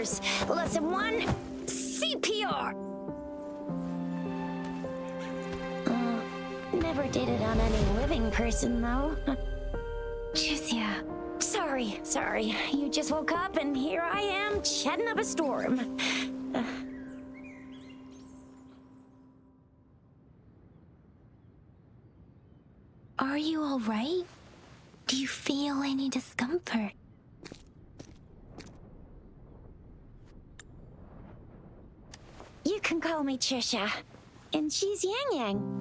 yours. Lesson 1, CPR. Never did it on any living person, though. Jusia. Sorry. You just woke up and here I am, chatting up a storm. Are you all right? Do you feel any discomfort? You can call me Trisha. And she's Yang Yang.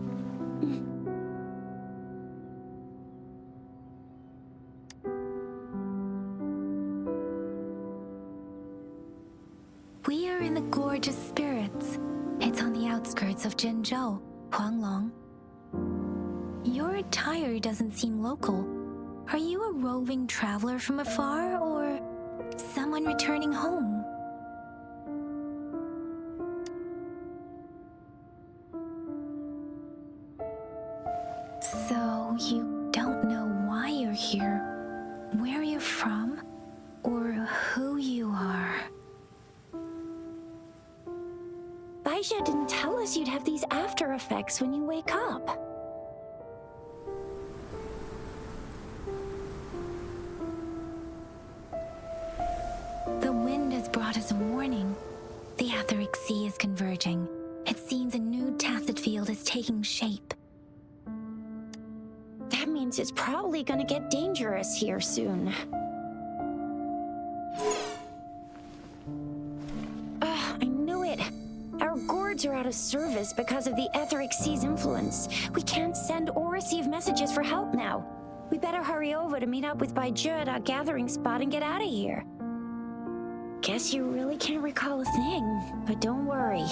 We are in the Gorge of Spirits. It's on the outskirts of Zhenzhou, Huanglong. Your attire doesn't seem local. Are you a roving traveler from afar, or someone returning home? So you don't know why you're here, where you're from, or who you are? Baisha didn't tell us you'd have these after effects when you wake up. The wind has brought us a warning. The Etheric Sea is converging. It seems a new tacit field is taking shape. That means it's probably gonna get dangerous here soon. I knew it. Our gourds are out of service because of the Etheric Sea's influence. We can't send or receive messages for help now. We better hurry over to meet up with Baiju at our gathering spot and get out of here. Guess you really can't recall a thing, but don't worry.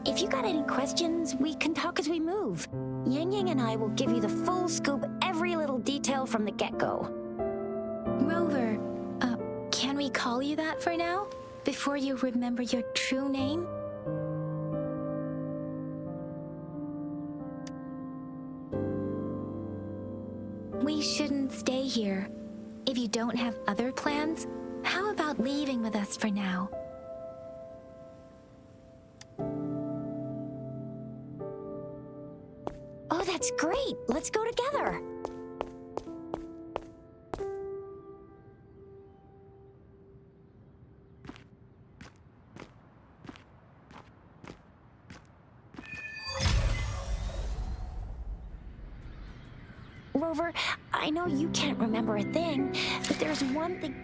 If you got any questions, we can talk as we move. Yang Yang and I will give you the full scoop, every little detail from the get-go. Rover, can we call you that for now? Before you remember your true name? We shouldn't stay here. If you don't have other plans, how about leaving with us for now? Oh, that's great. Let's go together. Rover, I know you can't remember a thing, but there's one thing...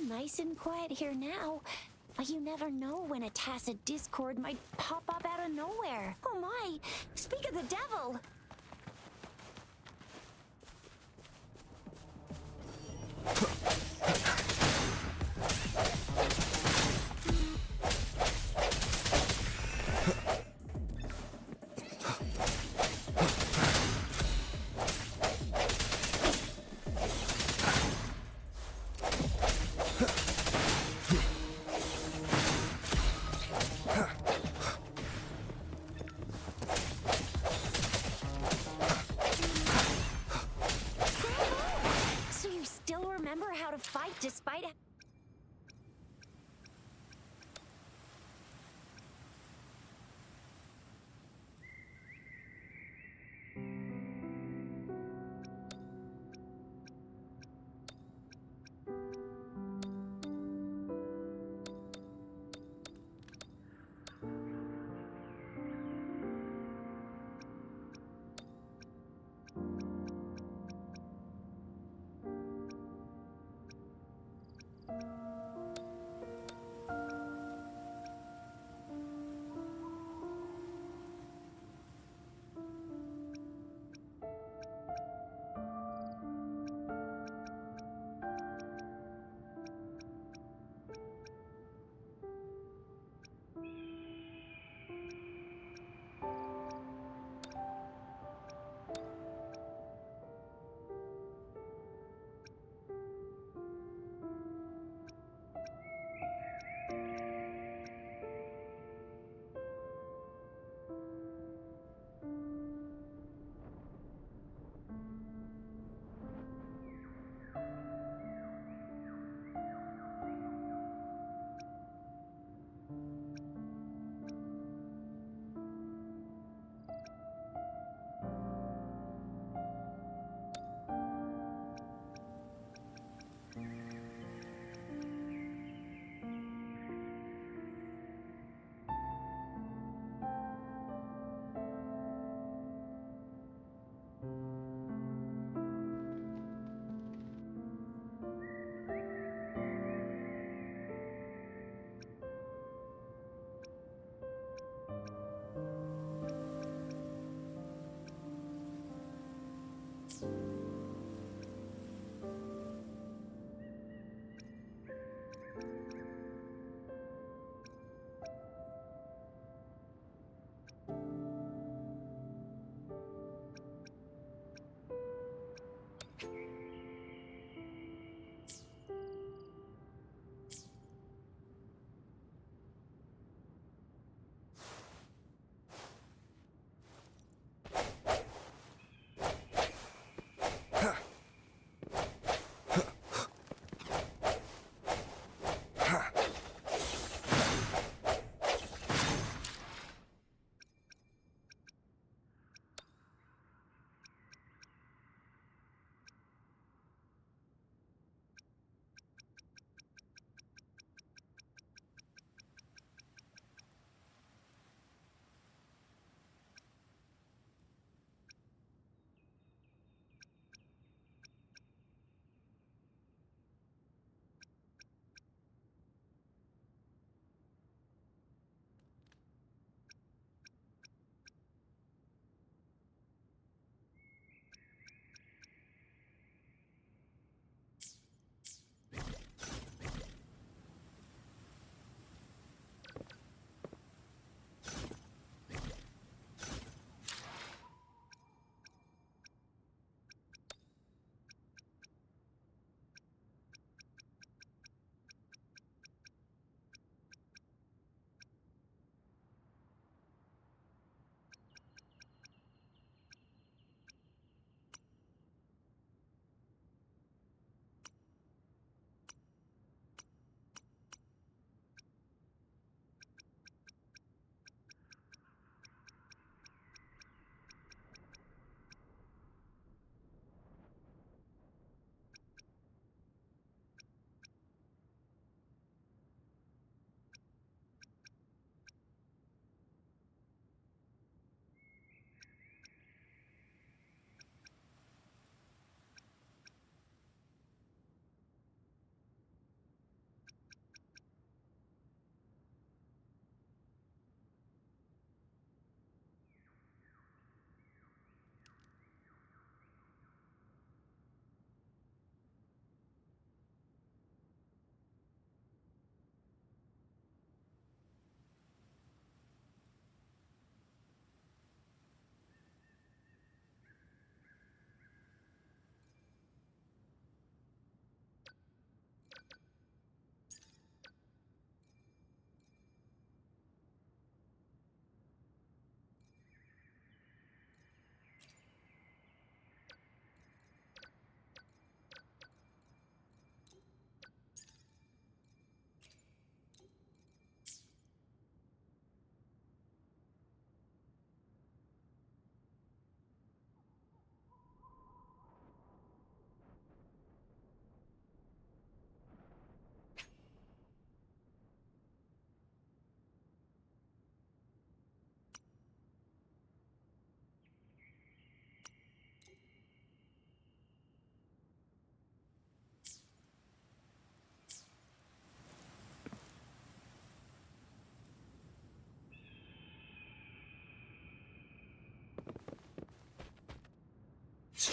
nice and quiet here now. But you never know when a tacit discord might pop up out of nowhere. Oh my! Speak of the devil! So you still remember how to fight despite...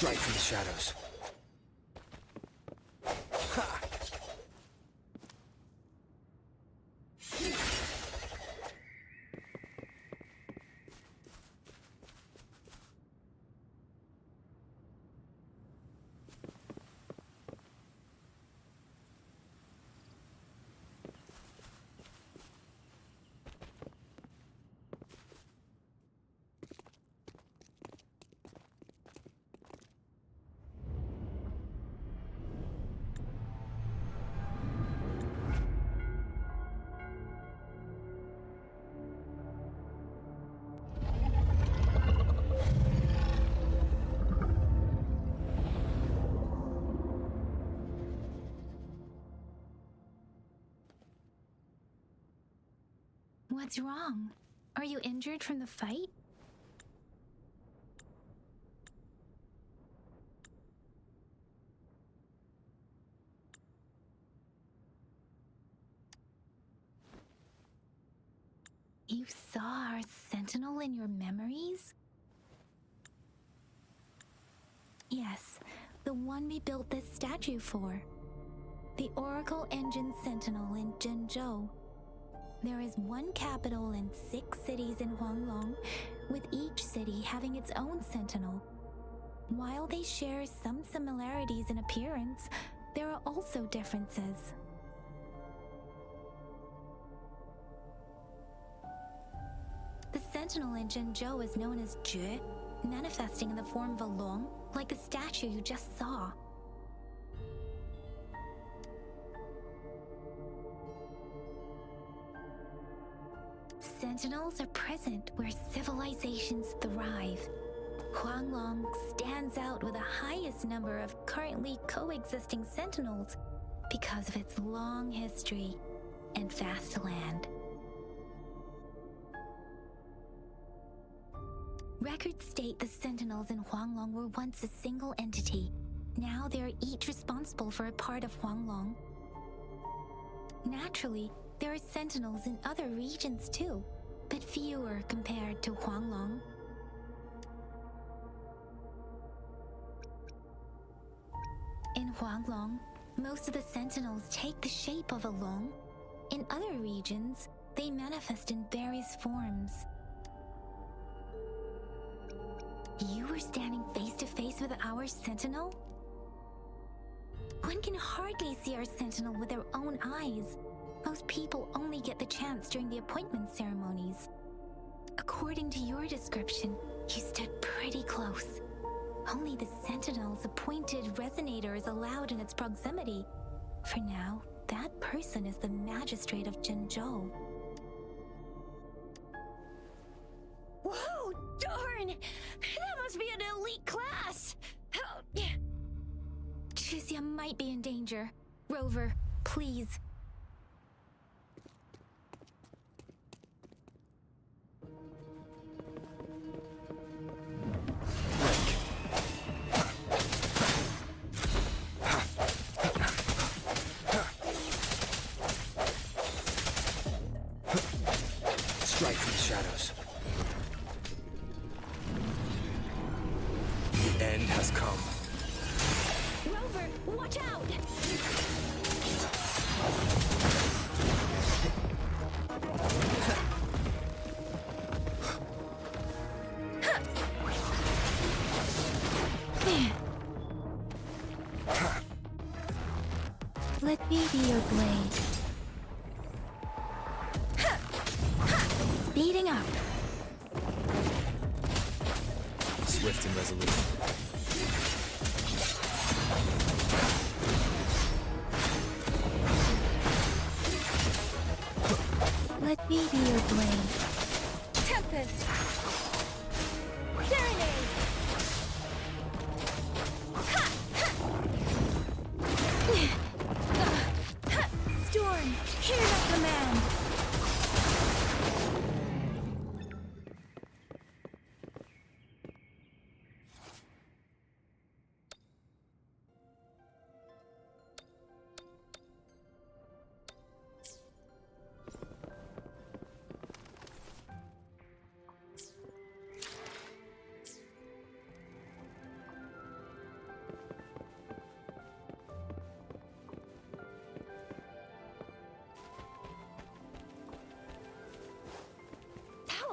Strike from the shadows. Ha! What's wrong? Are you injured from the fight? You saw our sentinel in your memories? Yes, the one we built this statue for. The Oracle Engine Sentinel in Zhenzhou. There is one capital and 6 cities in Huanglong, with each city having its own sentinel. While they share some similarities in appearance, there are also differences. The sentinel in Zhenzhou is known as Jue, manifesting in the form of a long, like the statue you just saw. Sentinels are present where civilizations thrive. Huanglong stands out with the highest number of currently coexisting sentinels because of its long history and vast land. Records state the sentinels in Huanglong were once a single entity. Now they are each responsible for a part of Huanglong. Naturally, there are sentinels in other regions too, but fewer compared to Huanglong. In Huanglong, most of the sentinels take the shape of a long. In other regions, they manifest in various forms. You were standing face to face with our sentinel? One can hardly see our sentinel with their own eyes. Most people only get the chance during the appointment ceremonies. According to your description, you stood pretty close. Only the sentinel's appointed resonator is allowed in its proximity. For now, that person is the magistrate of Zhenzhou. Whoa, darn! That must be an elite class! Chixia might be in danger. Rover, please. Strike from the shadows. The end has come. Rover, watch out! Let me be your blade. Speeding up. Swift and resolute. Let me be your blade. Tempest! Serenade! Storm, hear my command.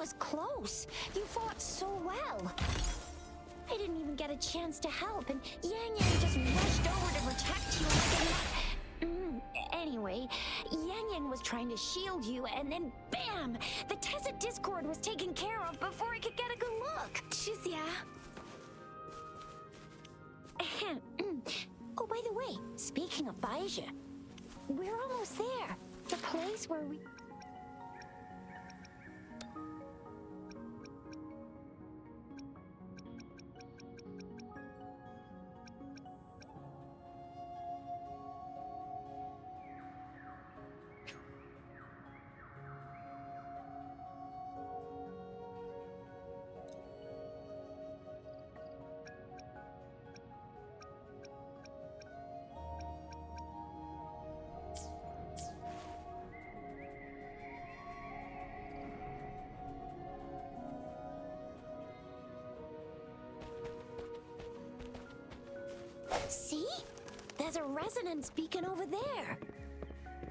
was close. You fought so well. I didn't even get a chance to help, and Yang Yang just rushed over to protect you like a Anyway, Yang Yang was trying to shield you, and then bam! The Tacit Discord was taken care of before I could get a good look. Shizia. Oh, by the way, speaking of Baija, we're almost there. The place where we... See? There's a resonance beacon over there.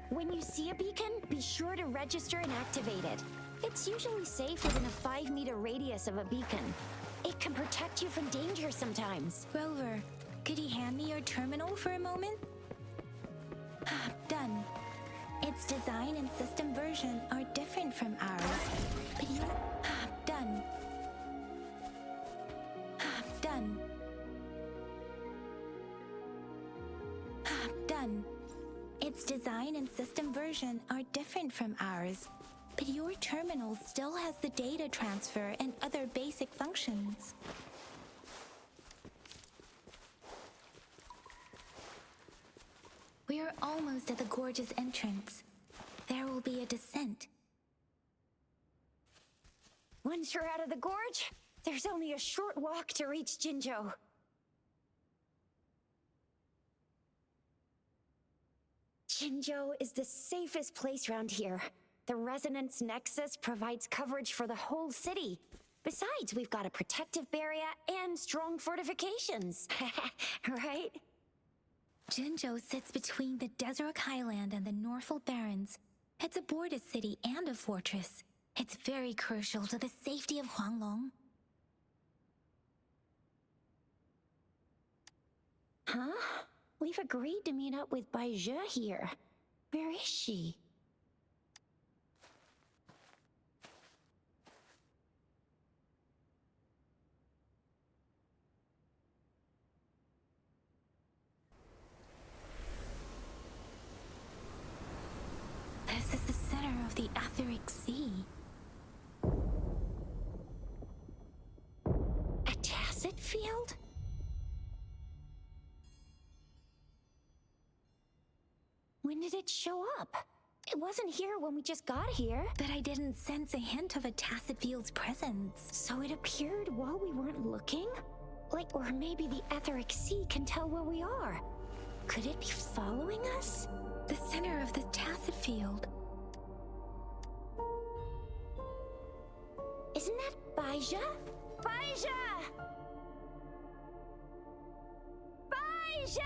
When you see a beacon, be sure to register and activate it. It's usually safe within a 5-meter radius of a beacon. It can protect you from danger sometimes. Rover, could you hand me your terminal for a moment? Done. Its design and system version are different from ours, but you... Done. Done. Done. Its design and system version are different from ours, but your terminal still has the data transfer and other basic functions. We are almost at the gorge's entrance. There will be a descent. Once you're out of the gorge, there's only a short walk to reach Jinzhou. Jinzhou is the safest place around here. The Resonance Nexus provides coverage for the whole city. Besides, we've got a protective barrier and strong fortifications. Right? Jinzhou sits between the Desert Highland and the Northful Barrens. It's a border city and a fortress. It's very crucial to the safety of Huanglong. Huh? We've agreed to meet up with Baija here. Where is she? This is the center of the Etheric Sea. A tacit field? When did it show up? It wasn't here when we just got here. But I didn't sense a hint of a tacit field's presence. So it appeared while we weren't looking? Like, or maybe the Etheric Sea can tell where we are. Could it be following us? The center of the tacit field. Isn't that Baija? Baija! Baija!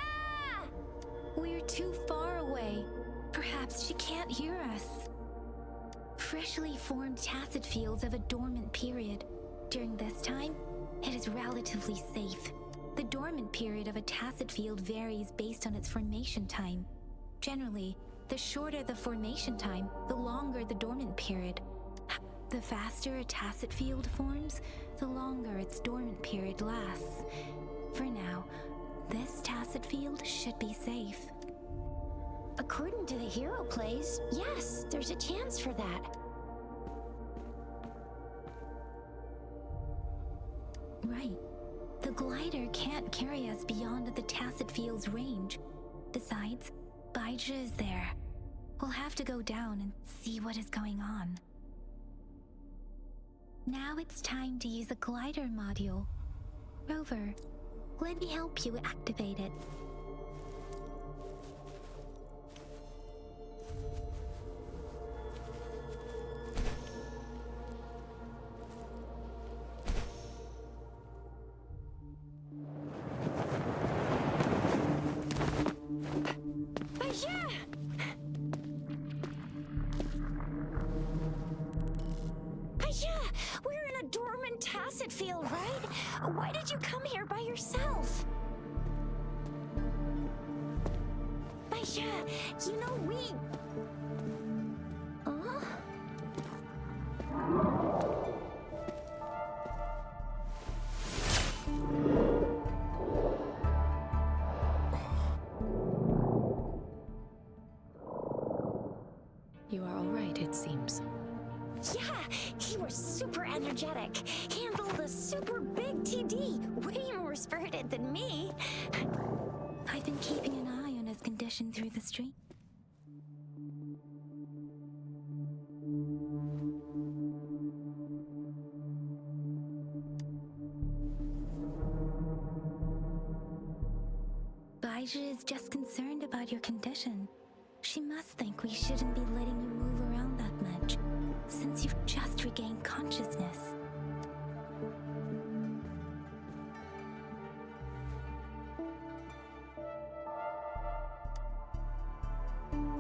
We're too far away. Perhaps she can't hear us. Freshly formed tacit fields have a dormant period. During this time, it is relatively safe. The dormant period of a tacit field varies based on its formation time. Generally, the shorter the formation time, the longer the dormant period. The faster a tacit field forms, the longer its dormant period lasts. For now, this tacit field should be safe. According to the hero plays, yes, there's a chance for that. Right. The glider can't carry us beyond the tacit field's range. Besides, Baija is there. We'll have to go down and see what is going on. Now it's time to use the glider module. Rover, let me help you activate it. Baija! tacit field, right? Why did you come here by yourself? Baisha, you know we... Huh? You are all right, it seems. Yeah, he was super energetic. Handled a super big TD. Way more spirited than me. I've been keeping an eye on his condition through the street. Baija is just concerned about your condition. She must think we shouldn't be letting you move around that much, since you've just regained consciousness.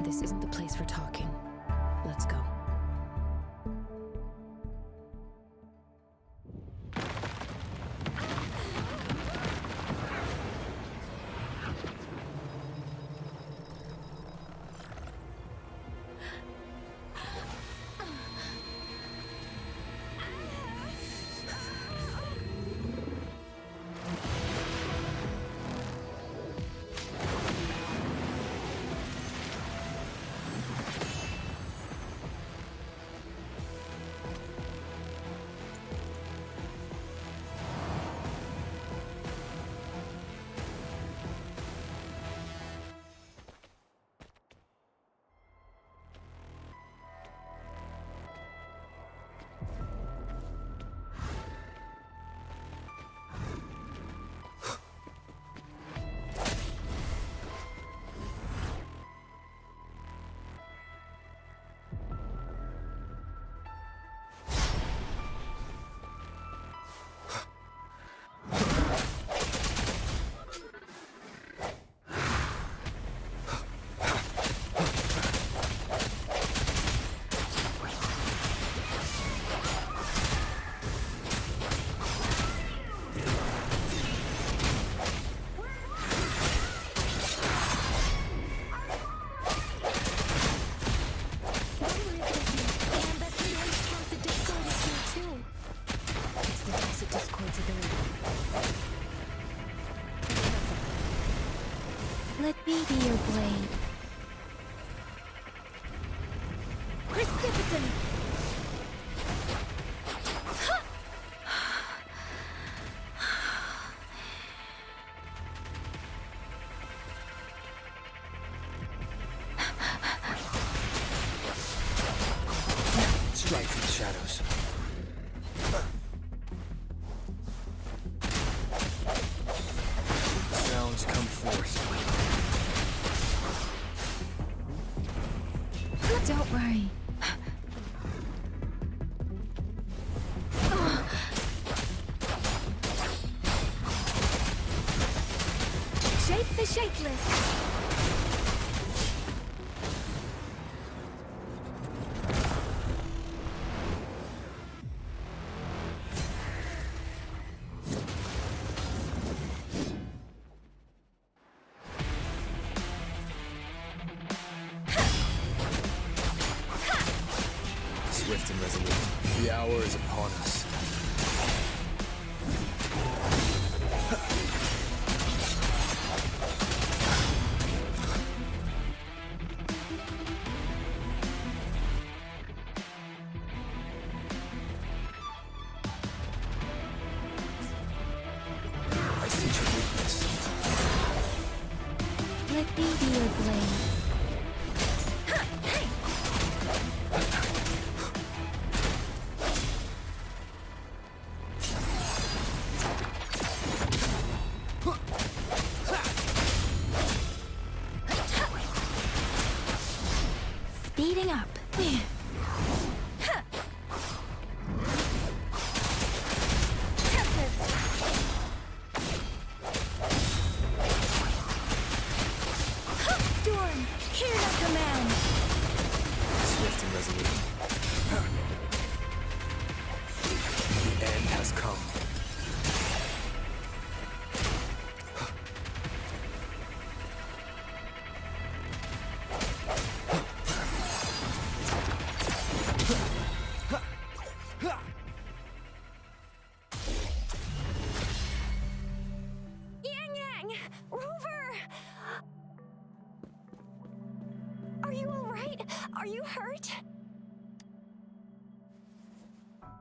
This isn't the place for talking. Let's go. Let me be your blade. Precipitance! Strike from the shadows. Sounds come forth. Don't worry. Shake the shakeless. Swift and resolute. The hour is upon us. I sense your weakness. Let me be your blade. Speeding up. Storm, hear the command. Swift and resolute. The end has come. Yang Yang! Rover! Are you all right? Are you hurt?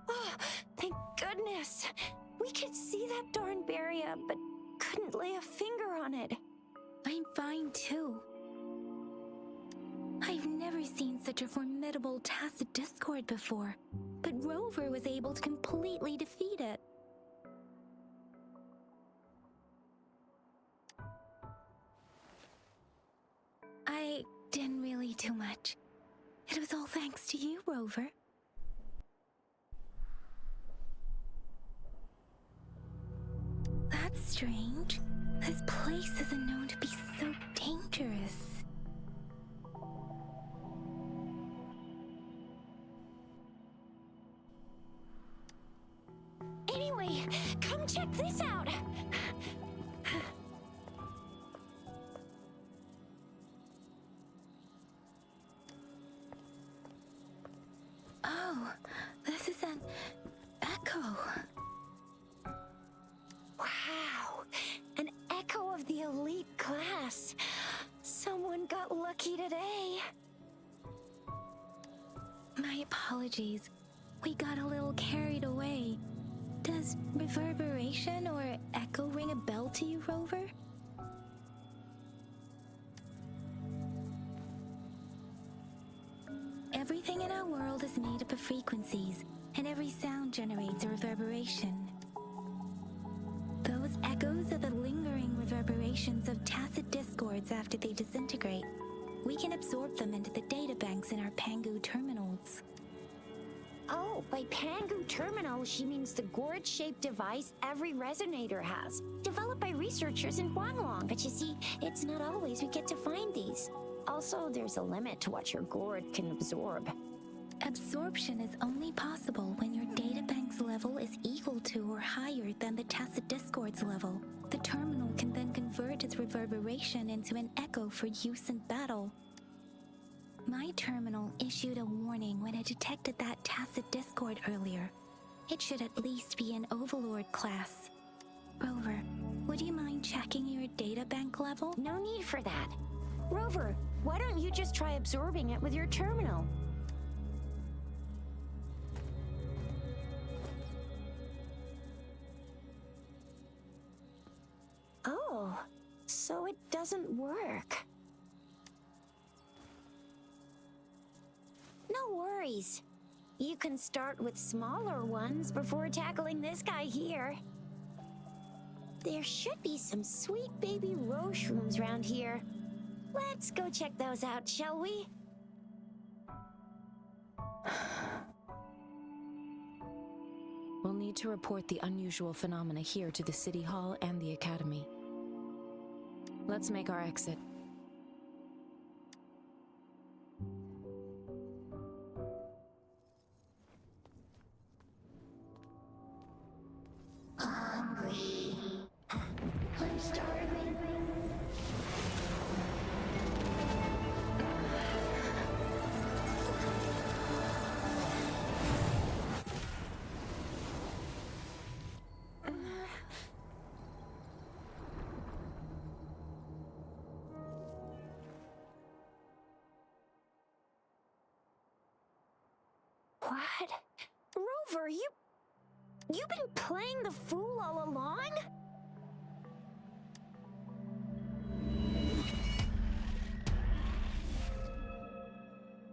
Oh, thank goodness. We could see that darn barrier, but couldn't lay a finger on it. I'm fine too. I've never seen such a formidable tacit discord before, but Rover was able to completely defeat it. I didn't really do much. It was all thanks to you, Rover. That's strange. This place isn't known to be so dangerous. Anyway, come check this out. Oh, this is an echo. Wow, an echo of the elite class. Someone got lucky today. My apologies. We got a little carried away. Does reverberation or echo ring a bell to you, Rover? Everything in our world is made up of frequencies, and every sound generates a reverberation. Those echoes are the lingering reverberations of tacit discords after they disintegrate. We can absorb them into the databanks in our Pangu terminals. Oh, by Pangu Terminal, she means the gourd-shaped device every resonator has, developed by researchers in Huanglong. But you see, it's not always we get to find these. Also, there's a limit to what your gourd can absorb. Absorption is only possible when your databank's level is equal to or higher than the tacit discord's level. The terminal can then convert its reverberation into an echo for use in battle. My terminal issued a warning when it detected that tacit discord earlier. It should at least be an Overlord class. Rover, would you mind checking your databank level? No need for that. Rover, why don't you just try absorbing it with your terminal? Oh, so it doesn't work. No worries. You can start with smaller ones before tackling this guy here. There should be some sweet baby rose shrooms around here. Let's go check those out, shall we? We'll need to report the unusual phenomena here to the City Hall and the Academy. Let's make our exit. Hungry. I'm starving. What? Rover, you've been playing the fool all along?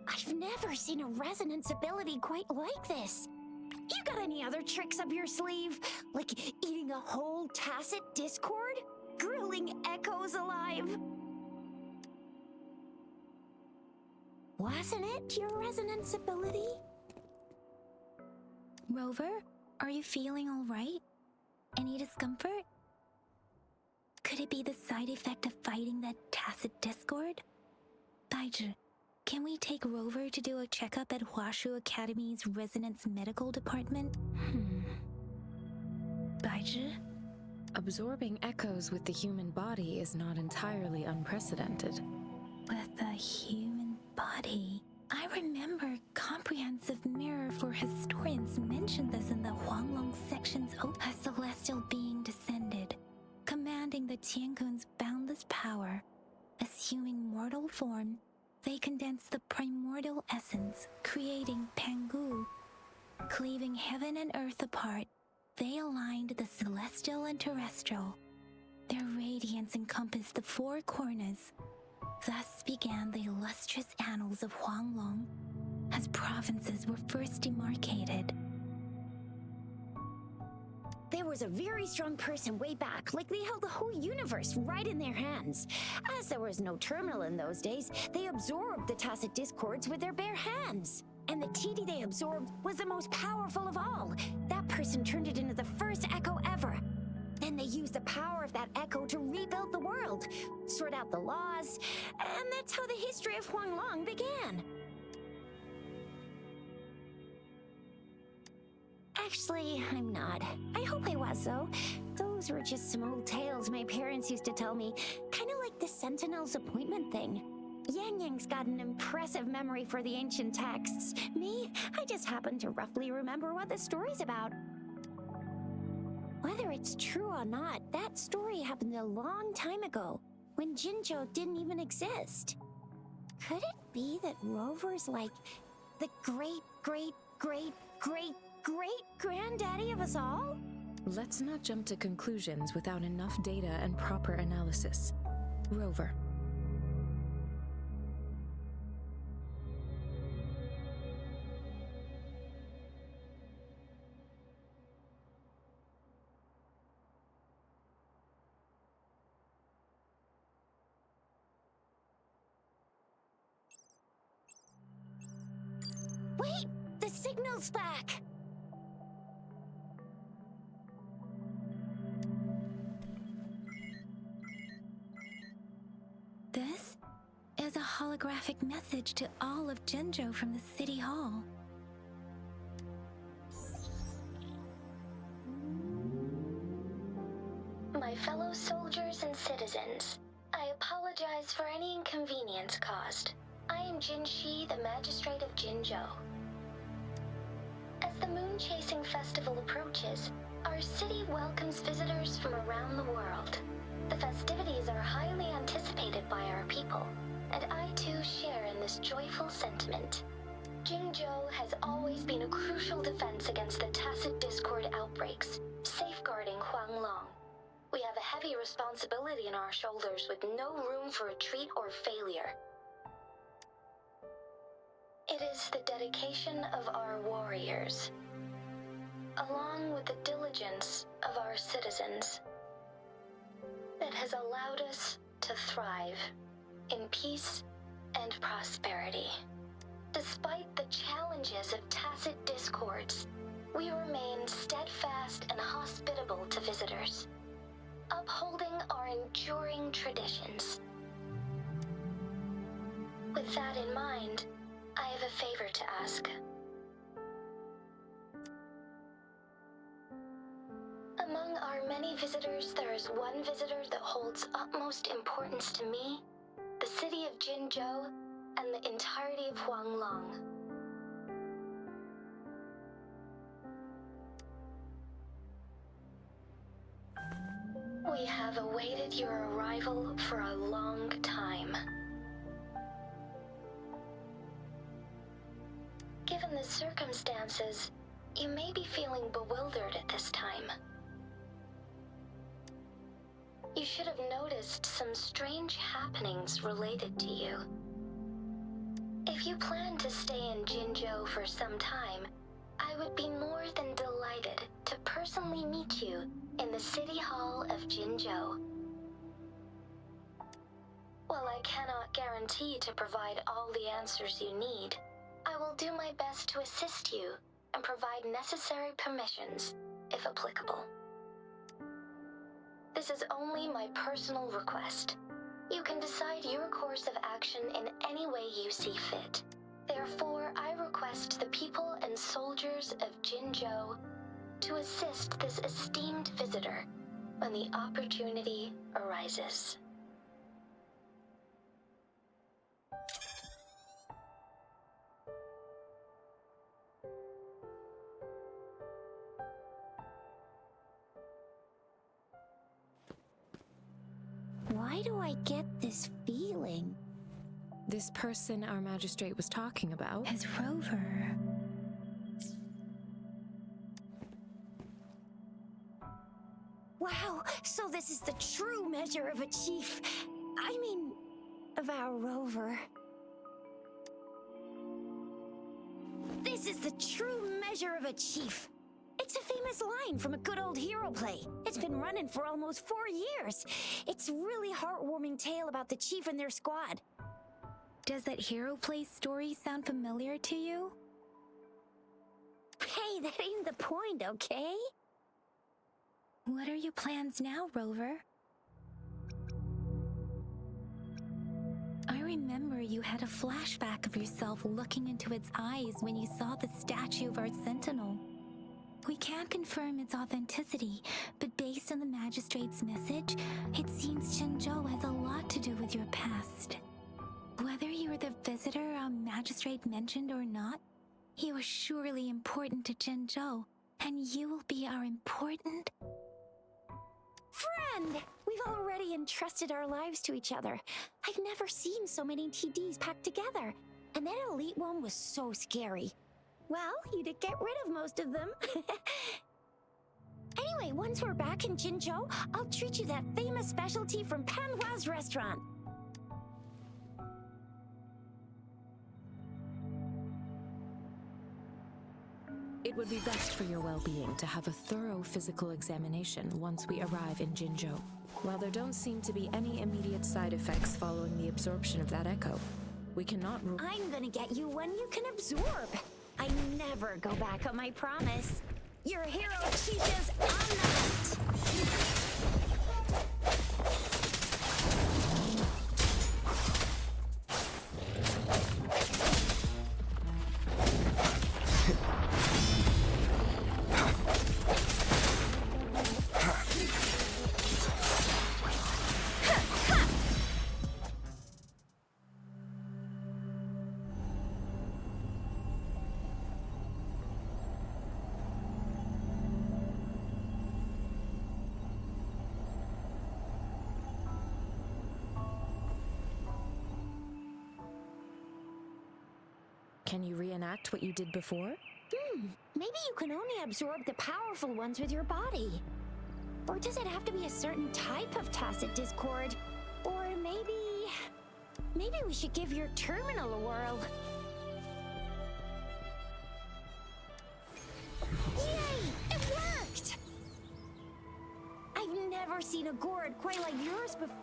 I've never seen a resonance ability quite like this. You got any other tricks up your sleeve? Like eating a whole tacit discord? Grilling echoes alive? Wasn't it your resonance ability? Rover, are you feeling all right? Any discomfort? Could it be the side effect of fighting that tacit discord? Baizhi, can we take Rover to do a checkup at Huashu Academy's Resonance Medical Department? 材质? Absorbing echoes with the human body is not entirely unprecedented. With the human body. I remember Comprehensive Mirror for Historians mentioned this in the Huanglong section's A celestial being descended, commanding the Tiankun's boundless power. Assuming mortal form, they condensed the primordial essence, creating Pangu. Cleaving heaven and earth apart, they aligned the celestial and terrestrial. Their radiance encompassed the four corners. Thus began the illustrious annals of Huanglong, as provinces were first demarcated. There was a very strong person way back, like they held the whole universe right in their hands. As there was no terminal in those days, they absorbed the tacit discords with their bare hands. And the TD they absorbed was the most powerful of all. That person turned it into the first echo ever. Then they used the power of that echo to rebuild the world, sort out the laws, and that's how the history of Huanglong began. Actually, I'm not. I hope I was, though. Those were just some old tales my parents used to tell me, kind of like the Sentinel's appointment thing. Yang Yang's got an impressive memory for the ancient texts. Me, I just happen to roughly remember what the story's about. Whether it's true or not, that story happened a long time ago, when Jinzhou didn't even exist. Could it be that Rover's like the great-great-great-great-great-granddaddy of us all? Let's not jump to conclusions without enough data and proper analysis. Rover. Wait! The signal's back! This is a holographic message to all of Jinzhou from the City Hall. My fellow soldiers and citizens, I apologize for any inconvenience caused. I am Jin Shi, the Magistrate of Jinzhou. As the Moon Chasing Festival approaches, our city welcomes visitors from around the world. The festivities are highly anticipated by our people, and I too share in this joyful sentiment. Jinzhou has always been a crucial defense against the tacit discord outbreaks, safeguarding Huanglong. We have a heavy responsibility in our shoulders with no room for retreat or failure. It is the dedication of our warriors, along with the diligence of our citizens, that has allowed us to thrive in peace and prosperity. Despite the challenges of tacit discords, we remain steadfast and hospitable to visitors, upholding our enduring traditions. With that in mind, I have a favor to ask. Among our many visitors, there is one visitor that holds utmost importance to me, the city of Jinzhou, and the entirety of Huanglong. We have awaited your arrival for a long time. Given the circumstances, you may be feeling bewildered at this time. You should have noticed some strange happenings related to you. If you plan to stay in Jinzhou for some time, I would be more than delighted to personally meet you in the City Hall of Jinzhou. While I cannot guarantee to provide all the answers you need, I will do my best to assist you and provide necessary permissions, if applicable. This is only my personal request. You can decide your course of action in any way you see fit. Therefore, I request the people and soldiers of Jinzhou to assist this esteemed visitor when the opportunity arises. Why do I get this feeling? This person our magistrate was talking about? As Rover. Wow, so this is the true measure of a chief. I mean, of our rover. This is the true measure of a chief. It's a famous line from a good old hero play. It's been running for almost 4 years. It's a really heartwarming tale about the chief and their squad. Does that hero play story sound familiar to you? Hey, that ain't the point, okay? What are your plans now, Rover? I remember you had a flashback of yourself looking into its eyes when you saw the statue of our sentinel. We can't confirm its authenticity, but based on the magistrate's message, it seems Jinzhou has a lot to do with your past. Whether you were the visitor our magistrate mentioned or not, you are surely important to Jinzhou, and you will be our important... Friend! We've already entrusted our lives to each other. I've never seen so many TDs packed together. And that elite one was so scary. Well, you did get rid of most of them. Anyway, once we're back in Jinzhou, I'll treat you that famous specialty from Panhua's restaurant. It would be best for your well-being to have a thorough physical examination once we arrive in Jinzhou. While there don't seem to be any immediate side effects following the absorption of that echo, we cannot rule... I'm gonna get you one you can absorb. I never go back on my promise. Your hero Chicha's on the hunt. Can you reenact what you did before? Maybe you can only absorb the powerful ones with your body. Or does it have to be a certain type of tacit discord? Or maybe we should give your terminal a whirl. Yay! It worked! I've never seen a gourd quite like yours before.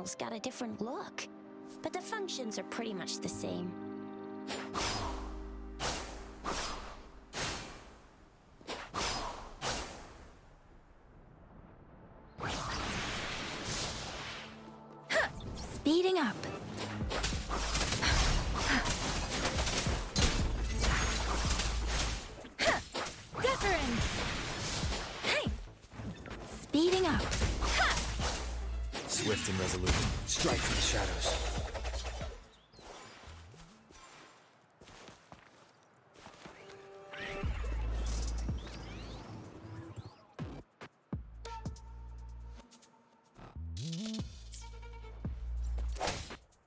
panel's got a different look, but the functions are pretty much the same. Speeding up. Deference. Hey. Speeding up. Swift and resolute. Strike for the shadows.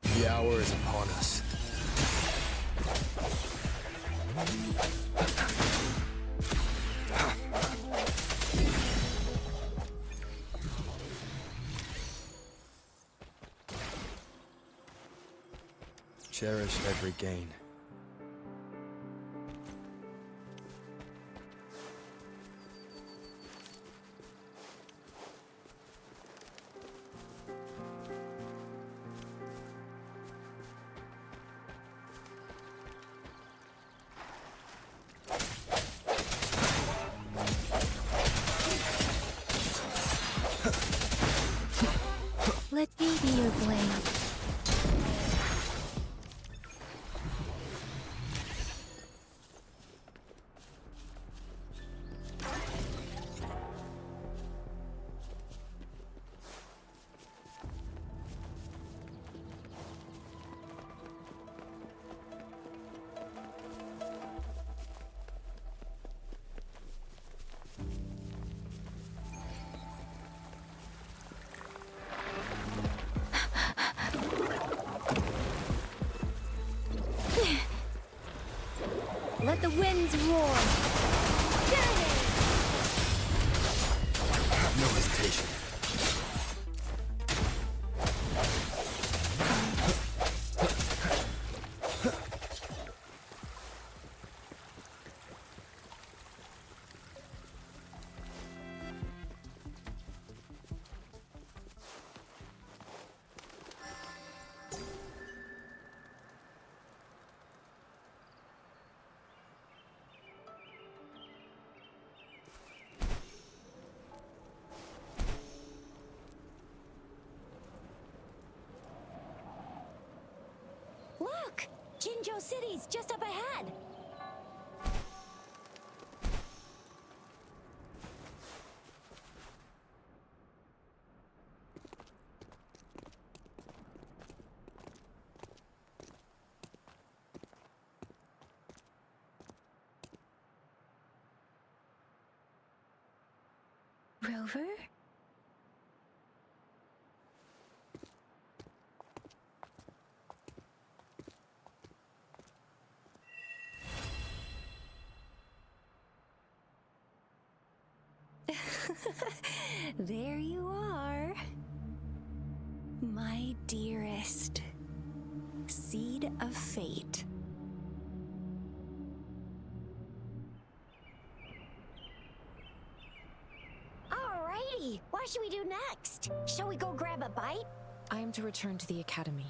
The hour is upon us. Cherish every gain. Let me be your blade. Let the winds roar. No hesitation. Look! Jinzhou City's just up ahead! Rover? There you are. My dearest. Seed of fate. Alrighty, what should we do next? Shall we go grab a bite? I am to return to the Academy.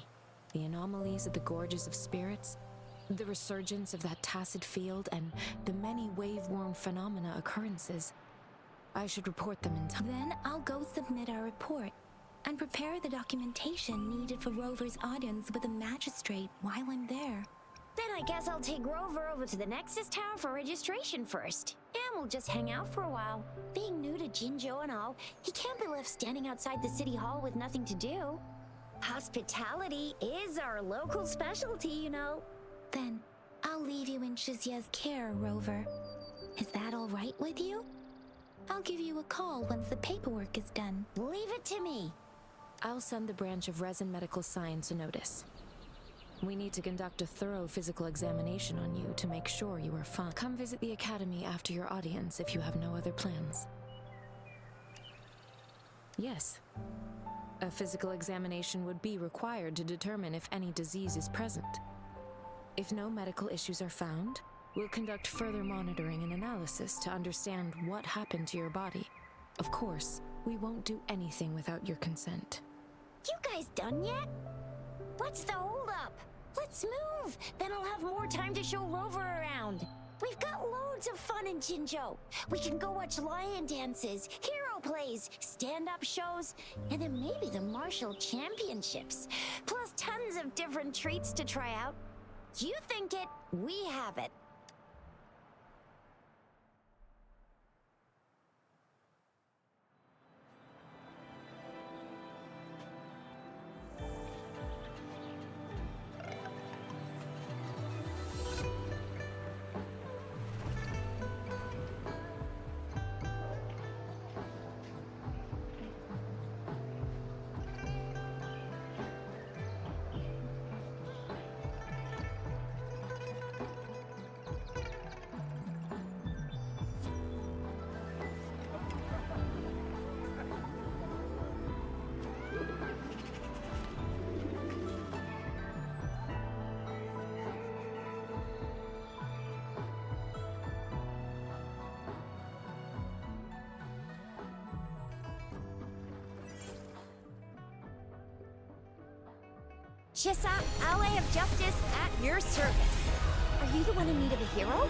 The anomalies of the Gorges of Spirits, the resurgence of that tacit field, and the many wave-worn phenomena occurrences. I should report them in time. Then I'll go submit our report and prepare the documentation needed for Rover's audience with the magistrate while I'm there. Then I guess I'll take Rover over to the Nexus Tower for registration first. And we'll just hang out for a while. Being new to Jinzhou and all, he can't be left standing outside the city hall with nothing to do. Hospitality is our local specialty, you know. Then I'll leave you in Shizye's care, Rover. Is that all right with you? I'll give you a call once the paperwork is done. Leave it to me. I'll send the branch of Resin Medical Science a notice. We need to conduct a thorough physical examination on you to make sure you are fine. Come visit the Academy after your audience if you have no other plans. Yes. A physical examination would be required to determine if any disease is present. If no medical issues are found, we'll conduct further monitoring and analysis to understand what happened to your body. Of course, we won't do anything without your consent. You guys done yet? What's the holdup? Let's move! Then I'll have more time to show Rover around. We've got loads of fun in Jinzhou. We can go watch lion dances, hero plays, stand-up shows, and then maybe the martial championships. Plus tons of different treats to try out. You think it, we have it. Shisa, ally of justice at your service. Are you the one in need of a hero?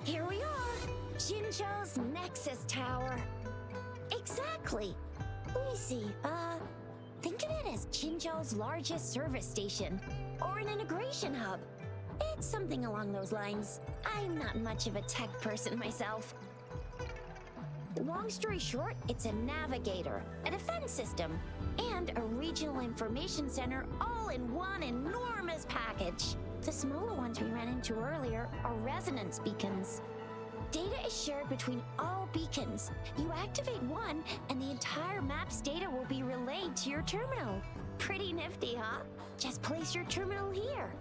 Here we are, Jinzhou's Nexus Tower. Exactly. Let me see, think of it as Jinzhou's largest service station, or an integration hub. It's something along those lines. I'm not much of a tech person myself. Long story short, it's a navigator, a defense system, and a regional information center all in one enormous package. The smaller ones we ran into earlier are resonance beacons. Data is shared between all beacons. You activate one, and the entire map's data will be relayed to your terminal. Pretty nifty, huh? Just place your terminal here.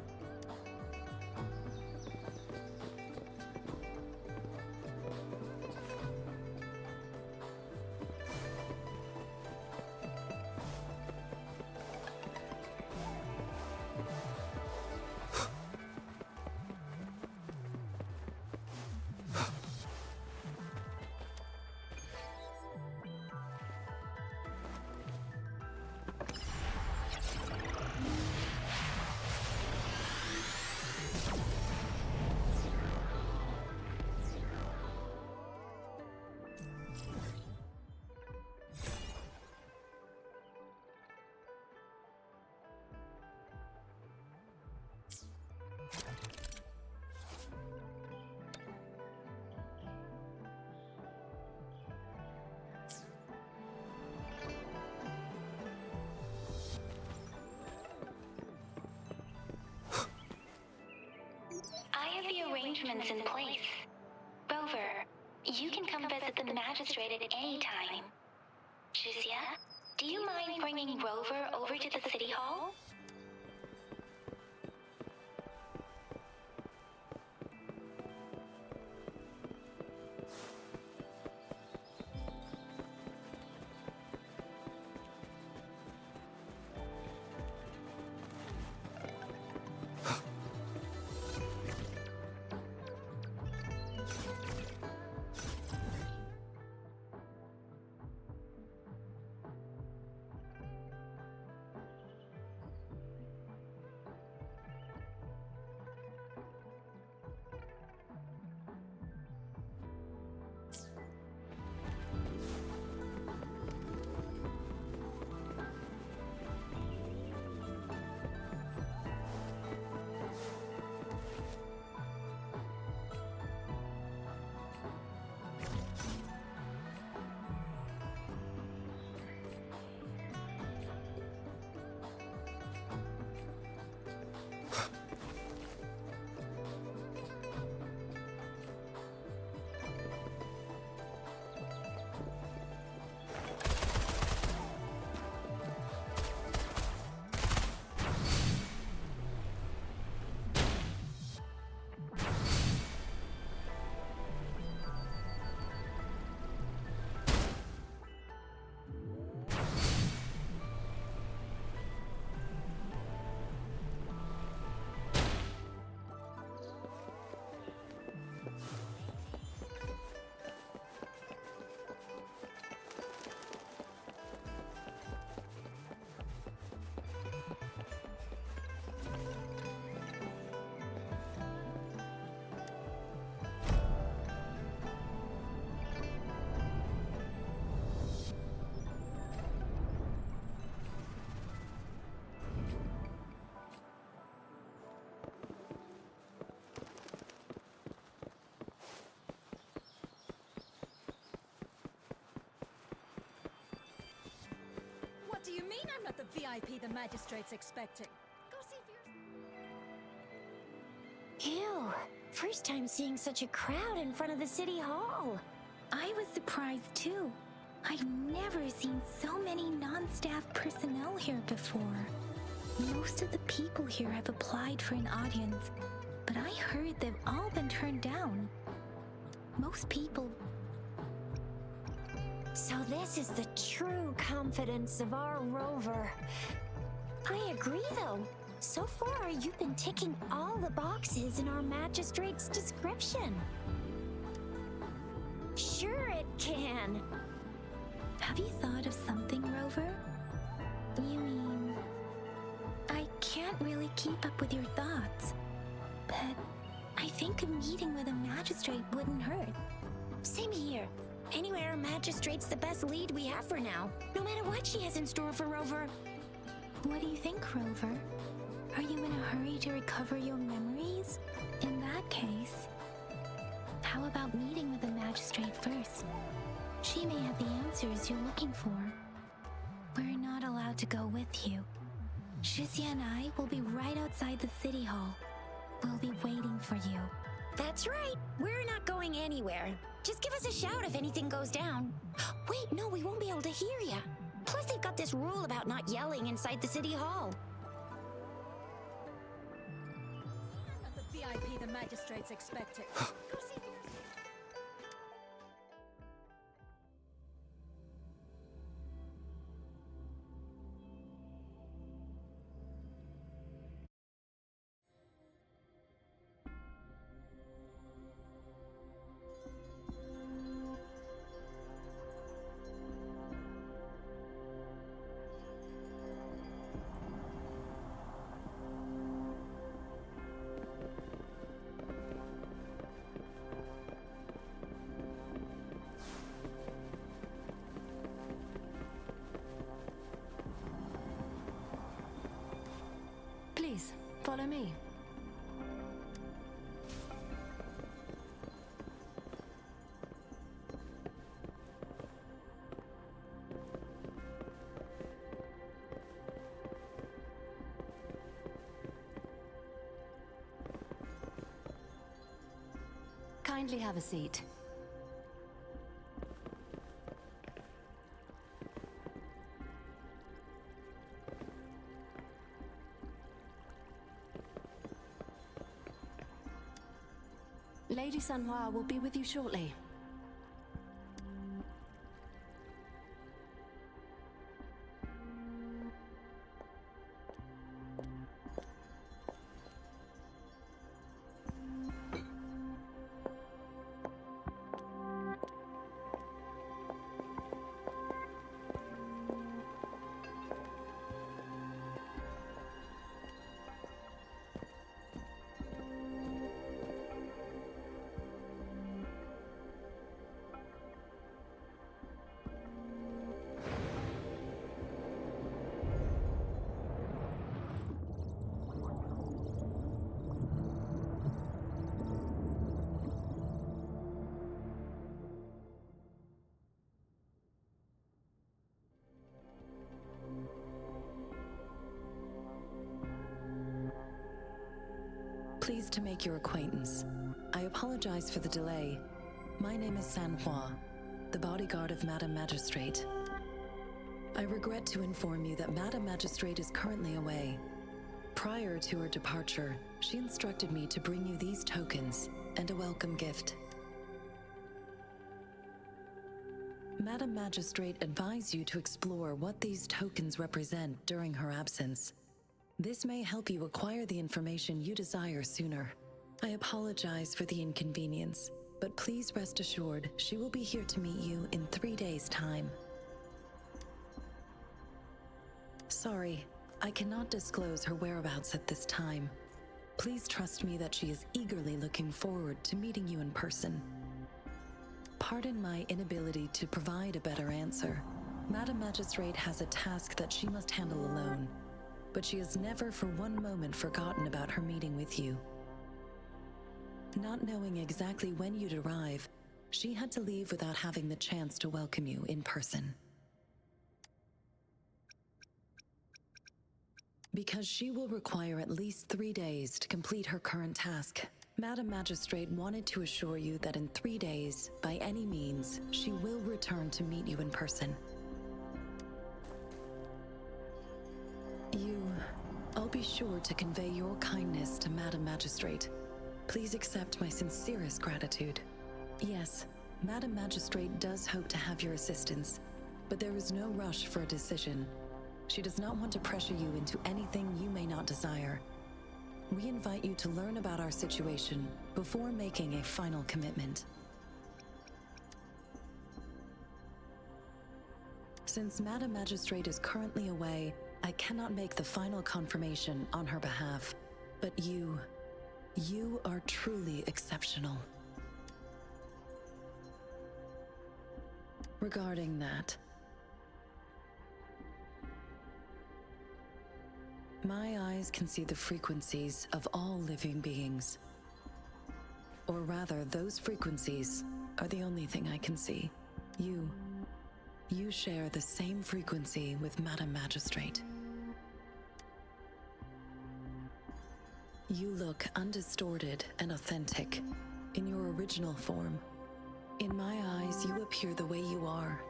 I have the arrangements in place. Rover, you can come visit the magistrate at any time. Juzia, do you mind bringing Rover over to the city hall? VIP the magistrate's expecting. Go see for yourself. Ew. First time seeing such a crowd in front of the city hall. I was surprised too. I've never seen so many non-staff personnel here before. Most of the people here have applied for an audience, but I heard they've all been turned down. Most people... So this is the true confidence of our rover. I agree though. So far, you've been ticking all the boxes in our magistrate's description. Sure it can. Have you thought of something, Rover? You mean... I can't really keep up with your thoughts, but I think a meeting with a magistrate wouldn't hurt. Same here. Anyway, our magistrate's the best lead we have for now, no matter what she has in store for Rover. What do you think, Rover? Are you in a hurry to recover your memories? In that case, how about meeting with the magistrate first? She may have the answers you're looking for. We're not allowed to go with you. Shizia and I will be right outside the city hall. We'll be waiting for you. That's right. We're not going anywhere. Just give us a shout if anything goes down. Wait, no, we won't be able to hear ya. Plus, they've got this rule about not yelling inside the city hall. The VIP the magistrate's expecting. Go see for yourself. Please, follow me. Kindly have a seat. Lady Sanhua will be with you shortly. Pleased to make your acquaintance. I apologize for the delay. My name is Sanhua, the bodyguard of Madam Magistrate. I regret to inform you that Madam Magistrate is currently away. Prior to her departure, she instructed me to bring you these tokens and a welcome gift. Madam Magistrate advised you to explore what these tokens represent during her absence. This may help you acquire the information you desire sooner. I apologize for the inconvenience, but please rest assured she will be here to meet you in 3 days' time. Sorry, I cannot disclose her whereabouts at this time. Please trust me that she is eagerly looking forward to meeting you in person. Pardon my inability to provide a better answer. Madam Magistrate has a task that she must handle alone, but she has never for one moment forgotten about her meeting with you. Not knowing exactly when you'd arrive, she had to leave without having the chance to welcome you in person. Because she will require at least 3 days to complete her current task. Madam Magistrate wanted to assure you that in 3 days, by any means, she will return to meet you in person. I'll be sure to convey your kindness to Madam Magistrate. Please accept my sincerest gratitude. Yes, Madam Magistrate does hope to have your assistance, but there is no rush for a decision. She does not want to pressure you into anything you may not desire. We invite you to learn about our situation before making a final commitment. Since Madam Magistrate is currently away, I cannot make the final confirmation on her behalf. But you are truly exceptional. Regarding that, my eyes can see the frequencies of all living beings. Or rather, those frequencies are the only thing I can see. You share the same frequency with Madam Magistrate. You look undistorted and authentic in your original form. In my eyes, you appear the way you are.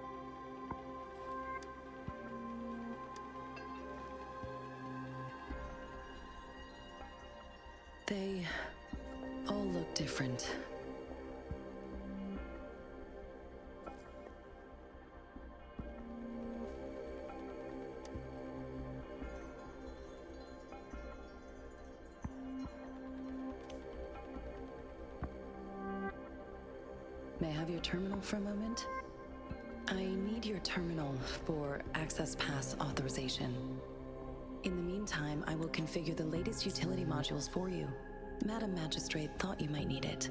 They all look different. May I have your terminal for a moment? I need your terminal for access pass authorization. In the meantime, I will configure the latest utility modules for you. Madam Magistrate thought you might need it.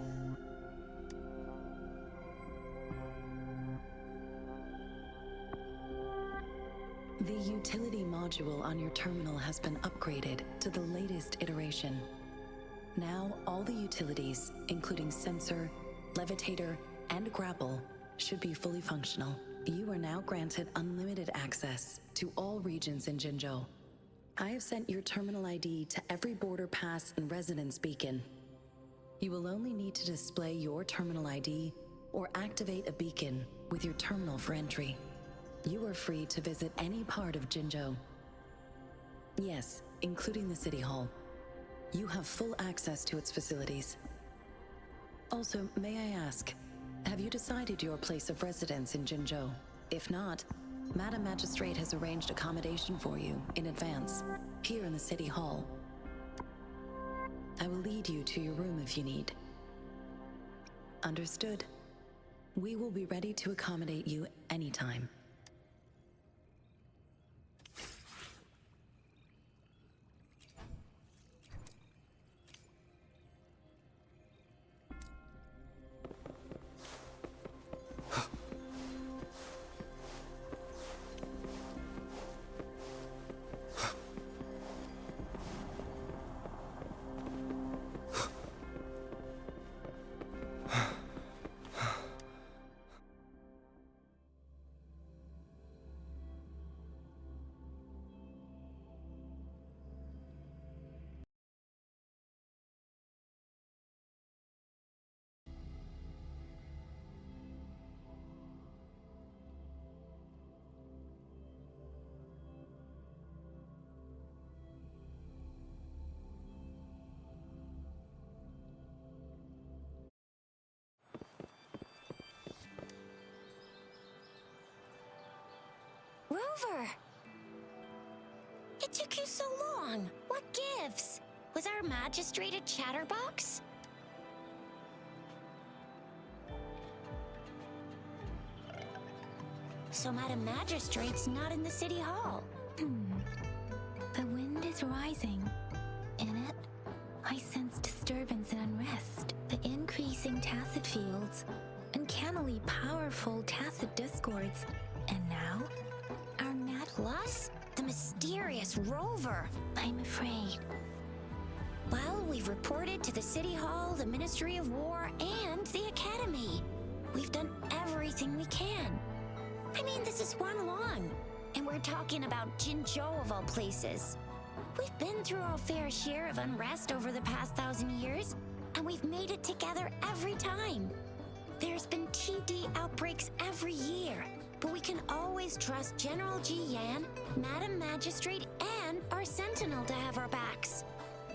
The utility module on your terminal has been upgraded to the latest iteration. Now, all the utilities, including sensor, levitator, and grapple, should be fully functional. You are now granted unlimited access to all regions in Jinzhou. I have sent your terminal ID to every border pass and residence beacon. You will only need to display your terminal ID or activate a beacon with your terminal for entry. You are free to visit any part of Jinzhou. Yes, including the City Hall. You have full access to its facilities. Also, may I ask, have you decided your place of residence in Jinzhou? If not, Madam Magistrate has arranged accommodation for you in advance, here in the City Hall. I will lead you to your room if you need. Understood. We will be ready to accommodate you anytime. Rover! It took you so long. What gives? Was our magistrate a chatterbox? So Madam Magistrate's not in the City Hall. The wind is rising. In it, I sense disturbance and unrest. The increasing tacit fields, uncannily powerful tacit discords, and now, our mad Plus, the mysterious Rover. I'm afraid. Well, we've reported to the City Hall, the Ministry of War, and the Academy. We've done everything we can. I mean, this is Wanlong, and we're talking about Jinzhou of all places. We've been through our fair share of unrest over the past 1,000 years, and we've made it together every time. There's been TD outbreaks every year, but we can always trust General Ji Yan, Madam Magistrate, and our Sentinel to have our backs.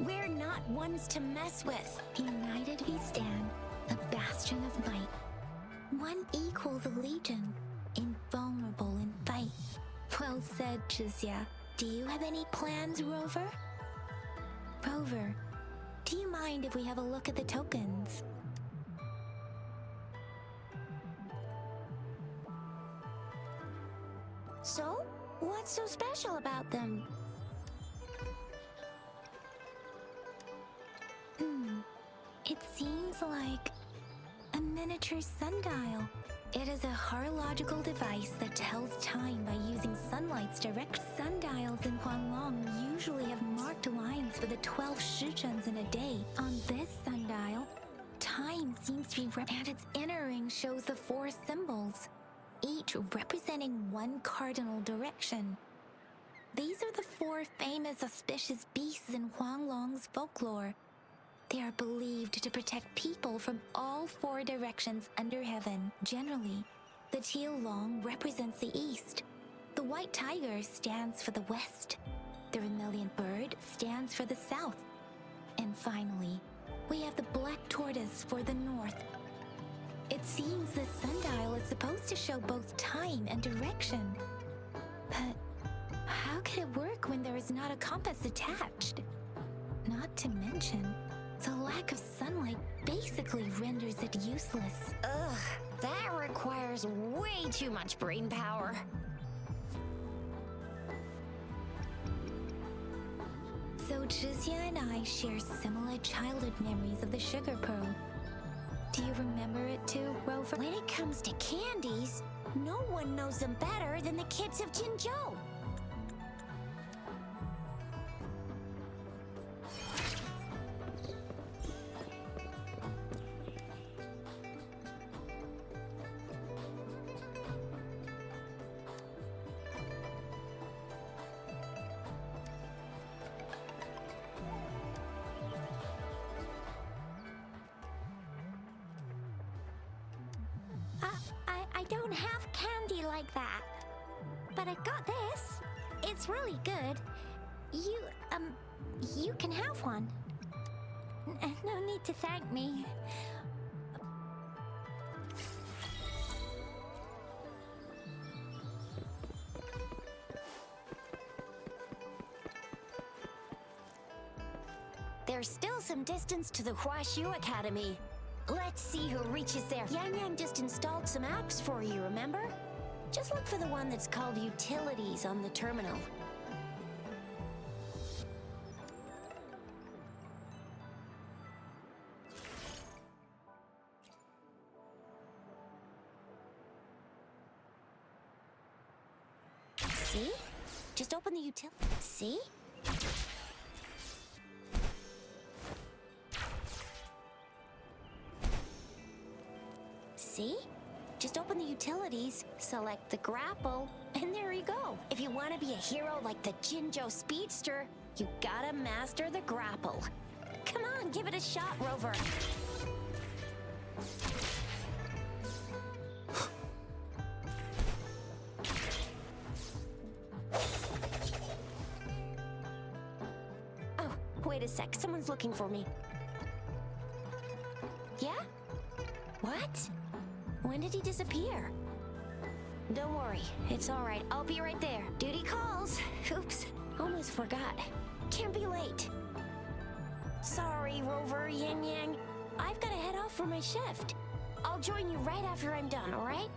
We're not ones to mess with. United we stand, a bastion of might. One equals a legion, invulnerable in fight. Well said, Jizya. Do you have any plans, Rover? Rover, do you mind if we have a look at the tokens? So, what's so special about them? It seems like a miniature sundial. It is a horological device that tells time by using sunlight's direct. Sundials in Huanglong usually have marked lines for the 12 shichens in a day. On this sundial, time seems to be and its inner ring shows the 4 symbols, each representing one cardinal direction. These are the 4 famous auspicious beasts in Huanglong's folklore. They are believed to protect people from all 4 directions under heaven. Generally, the teal long represents the east. The white tiger stands for the west. The vermilion bird stands for the south. And finally, we have the black tortoise for the north. It seems this sundial is supposed to show both time and direction. But how can it work when there is not a compass attached? Not to mention, the lack of sunlight basically renders it useless. Ugh, that requires way too much brain power. So Jizya and I share similar childhood memories of the sugar pearl. Do you remember it too, Rover? When it comes to candies, no one knows them better than the kids of Jinzhou. I don't have candy like that. But I got this. It's really good. You can have one. No need to thank me. There's still some distance to the Huashu Academy. Let's see who reaches there. Yang Yang just installed some apps for you, remember? Just look for the one that's called Utilities on the terminal. See? Just open the See? See? Just open the utilities, select the grapple, and there you go. If you want to be a hero like the Jinzhou Speedster, you gotta master the grapple. Come on, give it a shot, Rover. Oh, wait a sec. Someone's looking for me. Yeah? What? When did he disappear? Don't worry, it's all right. I'll be right there. Duty calls. Oops, almost forgot. Can't be late. Sorry, Rover, Yang Yang. I've got to head off for my shift. I'll join you right after I'm done, all right?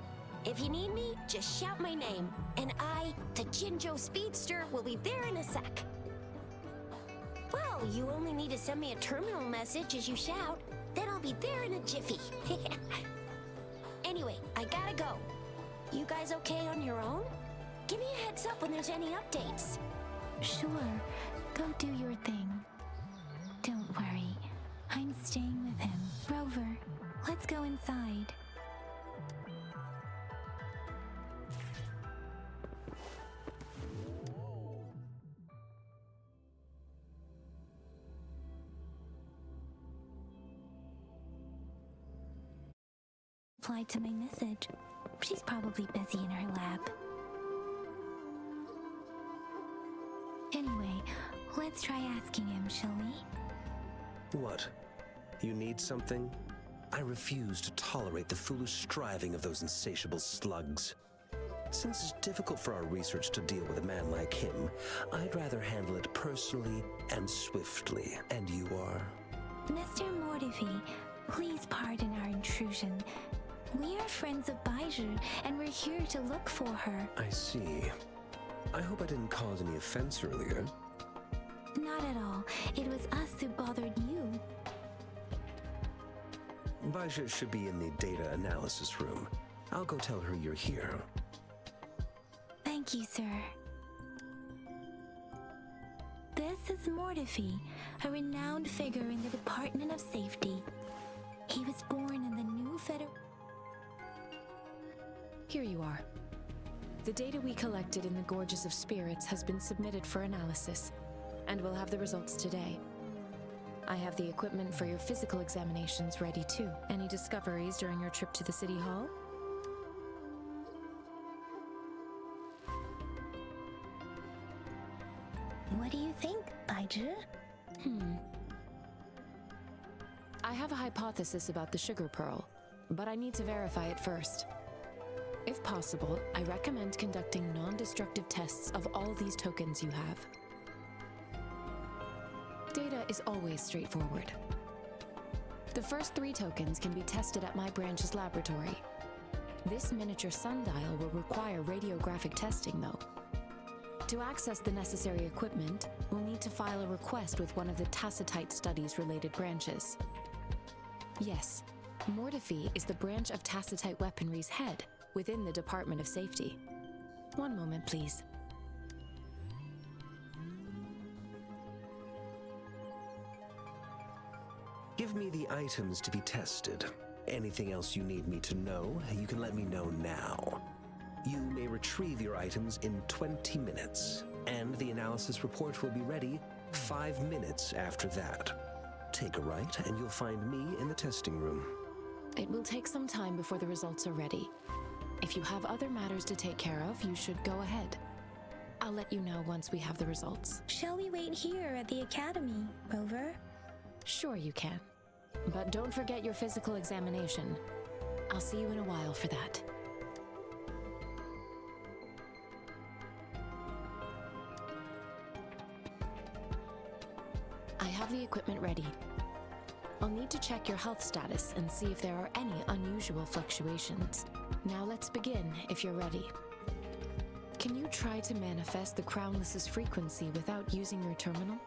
If you need me, just shout my name. And I, the Jinzhou Speedster, will be there in a sec. Well, you only need to send me a terminal message as you shout. Then I'll be there in a jiffy. Anyway, I gotta go. You guys okay on your own? Give me a heads up when there's any updates. Sure, go do your thing. Don't worry, I'm staying with him. Rover, let's go inside. replied to my message. She's probably busy in her lab. Anyway, let's try asking him, shall we? What? You need something? I refuse to tolerate the foolish striving of those insatiable slugs. Since it's difficult for our research to deal with a man like him, I'd rather handle it personally and swiftly. And you are? Mr. Mortifi, please pardon our intrusion. We are friends of Baiju, and we're here to look for her. I see. I hope I didn't cause any offense earlier. Not at all. It was us who bothered you. Baija should be in the data analysis room. I'll go tell her you're here. Thank you, sir. This is Mortifi, a renowned figure in the Department of Safety. He was born in the new Here you are. The data we collected in the Gorges of Spirits has been submitted for analysis, and we'll have the results today. I have the equipment for your physical examinations ready too. Any discoveries during your trip to the City Hall? What do you think, Baiju? I have a hypothesis about the sugar pearl, but I need to verify it first. If possible, I recommend conducting non-destructive tests of all these tokens you have. Data is always straightforward. The first 3 tokens can be tested at my branch's laboratory. This miniature sundial will require radiographic testing, though. To access the necessary equipment, we'll need to file a request with one of the Tacitite Studies-related branches. Yes, Mortifi is the branch of Tacitite Weaponry's head within the Department of Safety. One moment, please. Give me the items to be tested. Anything else you need me to know, you can let me know now. You may retrieve your items in 20 minutes, and the analysis report will be ready 5 minutes after that. Take a right, and you'll find me in the testing room. It will take some time before the results are ready. If you have other matters to take care of, you should go ahead. I'll let you know once we have the results. Shall we wait here at the academy, Rover? Sure you can. But don't forget your physical examination. I'll see you in a while for that. I have the equipment ready. I'll need to check your health status and see if there are any unusual fluctuations. Now let's begin, if you're ready. Can you try to manifest the Crownless's frequency without using your terminal?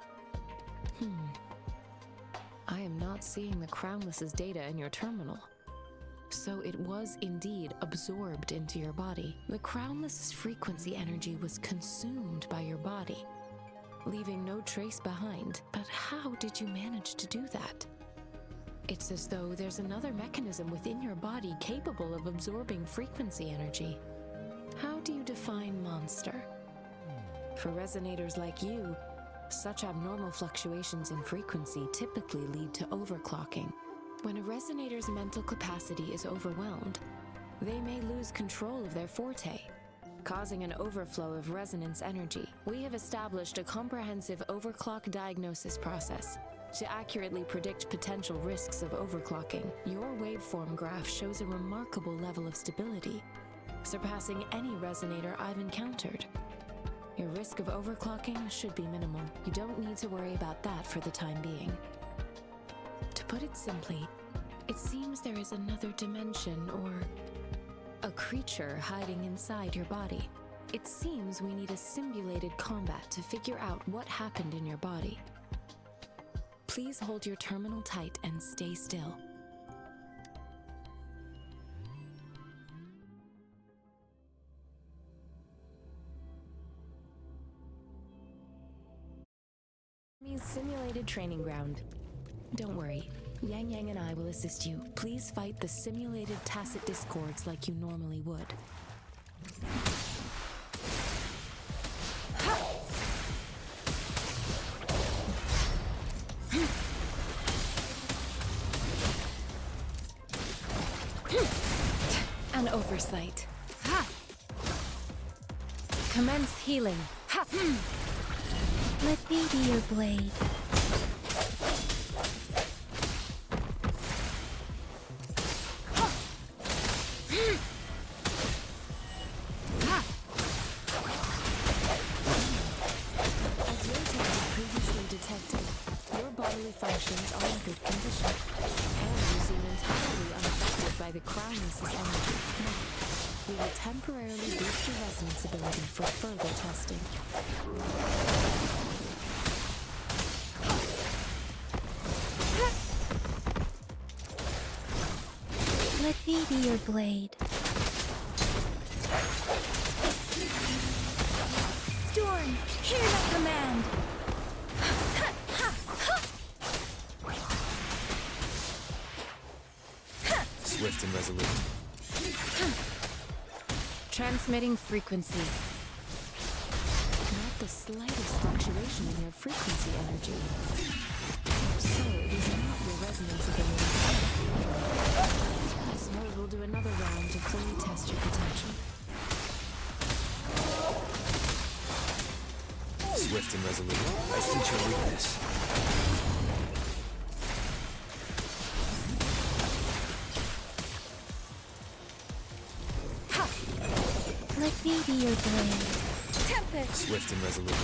I am not seeing the Crownless's data in your terminal. So it was indeed absorbed into your body. The Crownless's frequency energy was consumed by your body, leaving no trace behind. But how did you manage to do that? It's as though there's another mechanism within your body capable of absorbing frequency energy. How do you define monster? For resonators like you, such abnormal fluctuations in frequency typically lead to overclocking. When a resonator's mental capacity is overwhelmed, they may lose control of their forte, causing an overflow of resonance energy. We have established a comprehensive overclock diagnosis process to accurately predict potential risks of overclocking. Your waveform graph shows a remarkable level of stability, surpassing any resonator I've encountered. Your risk of overclocking should be minimal. You don't need to worry about that for the time being. To put it simply, it seems there is another dimension or a creature hiding inside your body. It seems we need a simulated combat to figure out what happened in your body. Please hold your terminal tight and stay still. Simulated training ground. Don't worry, Yang Yang and I will assist you. Please fight the simulated tacit discords like you normally would. oversight. Ha! Commence healing. Ha! Let me be your blade. Functions are in good condition, and you seem entirely unaffected by the Crownless's energy. Now, we will temporarily boost your resonance ability for further testing. Let me be your blade. Storm, hear my command! Swift and resolute. Transmitting frequency. Not the slightest fluctuation in your frequency energy. So it is not your resonance ability. I suppose we'll do another round to fully test your potential. Swift and resolute. I sense your weakness. Let me be your blade. Tempest! Swift and resolute.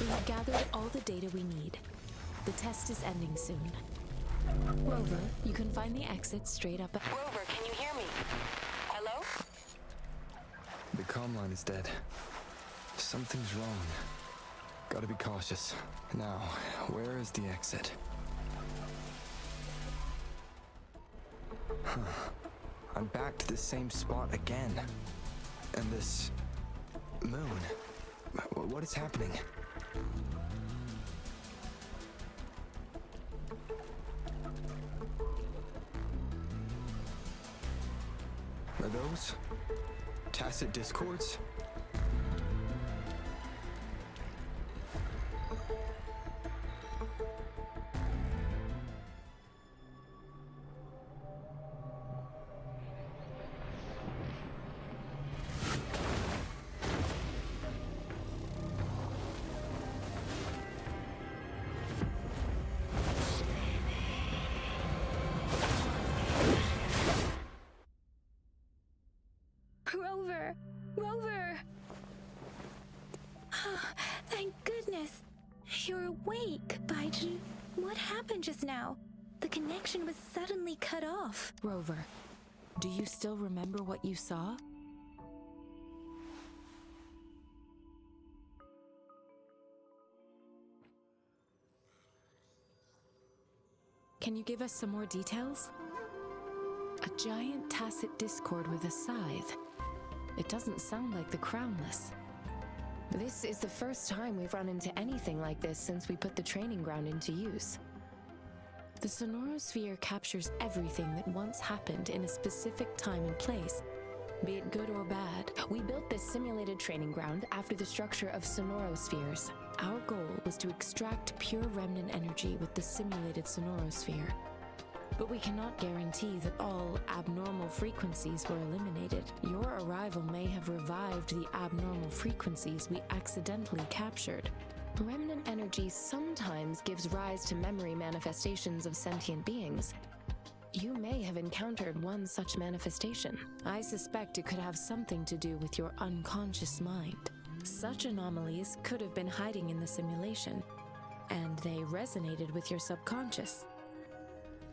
We have gathered all the data we need. The test is ending soon. Rover, you can find the exit straight up. Rover, can you hear me? Hello? The comm line is dead. Something's wrong. Gotta be cautious. Now, where is the exit? Huh. I'm back to the same spot again. And this moon. What is happening? Are those tacit discords? Rover! Rover! Thank goodness! You're awake, Baiju. What happened just now? The connection was suddenly cut off. Rover, do you still remember what you saw? Can you give us some more details? A giant tacit discord with a scythe. It doesn't sound like the Crownless. This is the first time we've run into anything like this since we put the training ground into use. The sonorosphere captures everything that once happened in a specific time and place, be it good or bad. We built this simulated training ground after the structure of sonorospheres. Our goal was to extract pure remnant energy with the simulated sonorosphere. But we cannot guarantee that all abnormal frequencies were eliminated. Your arrival may have revived the abnormal frequencies we accidentally captured. Remnant energy sometimes gives rise to memory manifestations of sentient beings. You may have encountered one such manifestation. I suspect it could have something to do with your unconscious mind. Such anomalies could have been hiding in the simulation, and they resonated with your subconscious.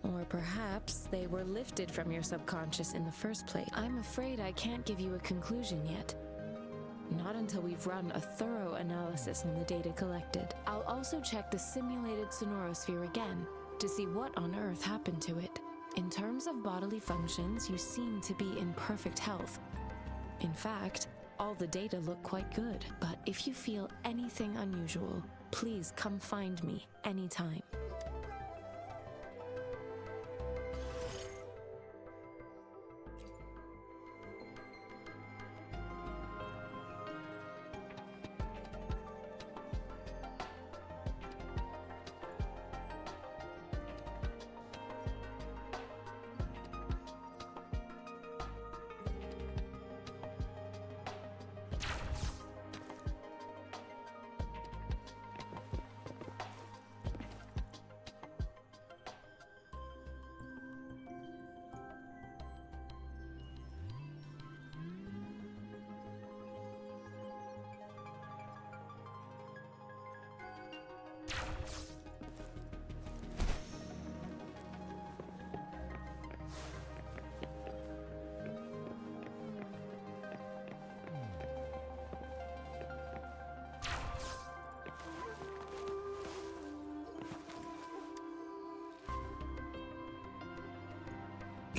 Or perhaps they were lifted from your subconscious in the first place. I'm afraid I can't give you a conclusion yet. Not until we've run a thorough analysis on the data collected. I'll also check the simulated sonorosphere again to see what on earth happened to it. In terms of bodily functions, you seem to be in perfect health. In fact, all the data look quite good. But if you feel anything unusual, please come find me anytime.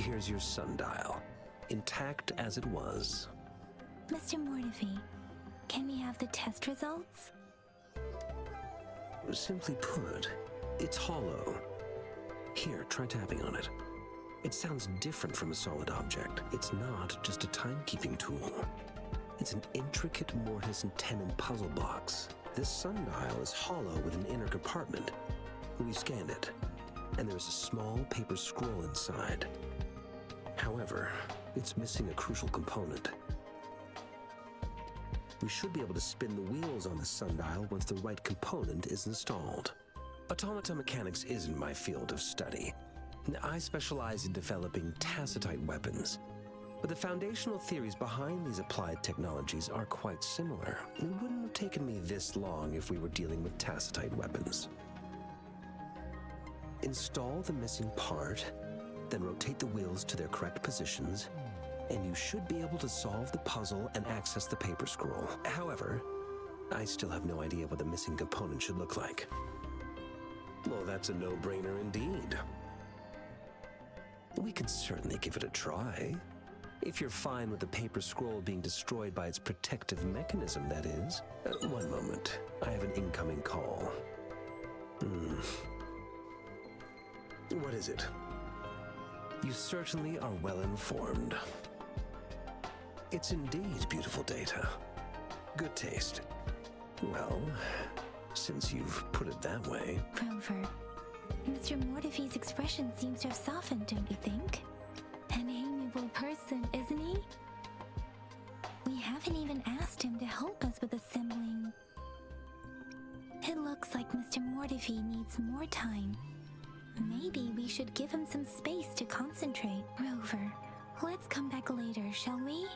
Here's your sundial, intact as it was. Mr. Mortefi, can we have the test results? Simply put, it's hollow. Here, try tapping on it. It sounds different from a solid object. It's not just a timekeeping tool. It's an intricate mortise and tenon puzzle box. This sundial is hollow with an inner compartment. We scanned it, and there's a small paper scroll inside. However, it's missing a crucial component. We should be able to spin the wheels on the sundial once the right component is installed. Automata mechanics isn't my field of study. I specialize in developing tacitite weapons, but the foundational theories behind these applied technologies are quite similar. It wouldn't have taken me this long if we were dealing with tacitite weapons. Install the missing part, then rotate the wheels to their correct positions, and you should be able to solve the puzzle and access the paper scroll. However, I still have no idea what the missing component should look like. Well, that's a no-brainer indeed. We could certainly give it a try. If you're fine with the paper scroll being destroyed by its protective mechanism, that is. One moment. I have an incoming call. What is it? You certainly are well informed. It's indeed beautiful data. Good taste. Well, since you've put it that way. Rover, Mr. Mortefi's expression seems to have softened, don't you think? An amiable person, isn't he? We haven't even asked him to help us with assembling. It looks like Mr. Mortefi needs more time. Maybe we should give him some space to concentrate. Rover, let's come back later, shall we?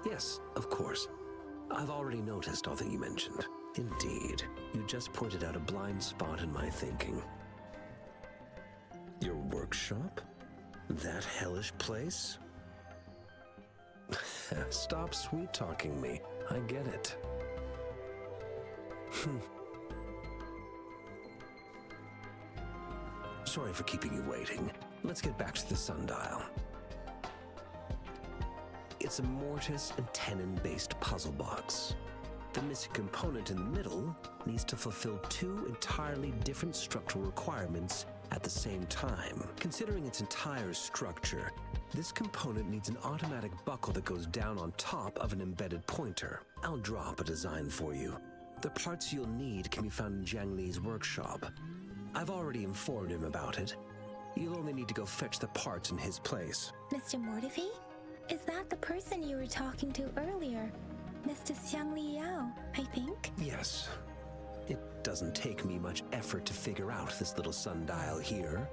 Yes, of course. I've already noticed all that you mentioned. Indeed, you just pointed out a blind spot in my thinking. Your workshop? That hellish place? Stop sweet-talking me. I get it. Sorry for keeping you waiting. Let's get back to the sundial. It's a mortise and tenon-based puzzle box. The missing component in the middle needs to fulfill two entirely different structural requirements at the same time. Considering its entire structure, this component needs an automatic buckle that goes down on top of an embedded pointer. I'll drop a design for you. The parts you'll need can be found in Jiang Li's workshop. I've already informed him about it. You'll only need to go fetch the parts in his place. Mr. Mortefi? Is that the person you were talking to earlier? Mr. Xiang Li Yao, I think? Yes. It doesn't take me much effort to figure out this little sundial here.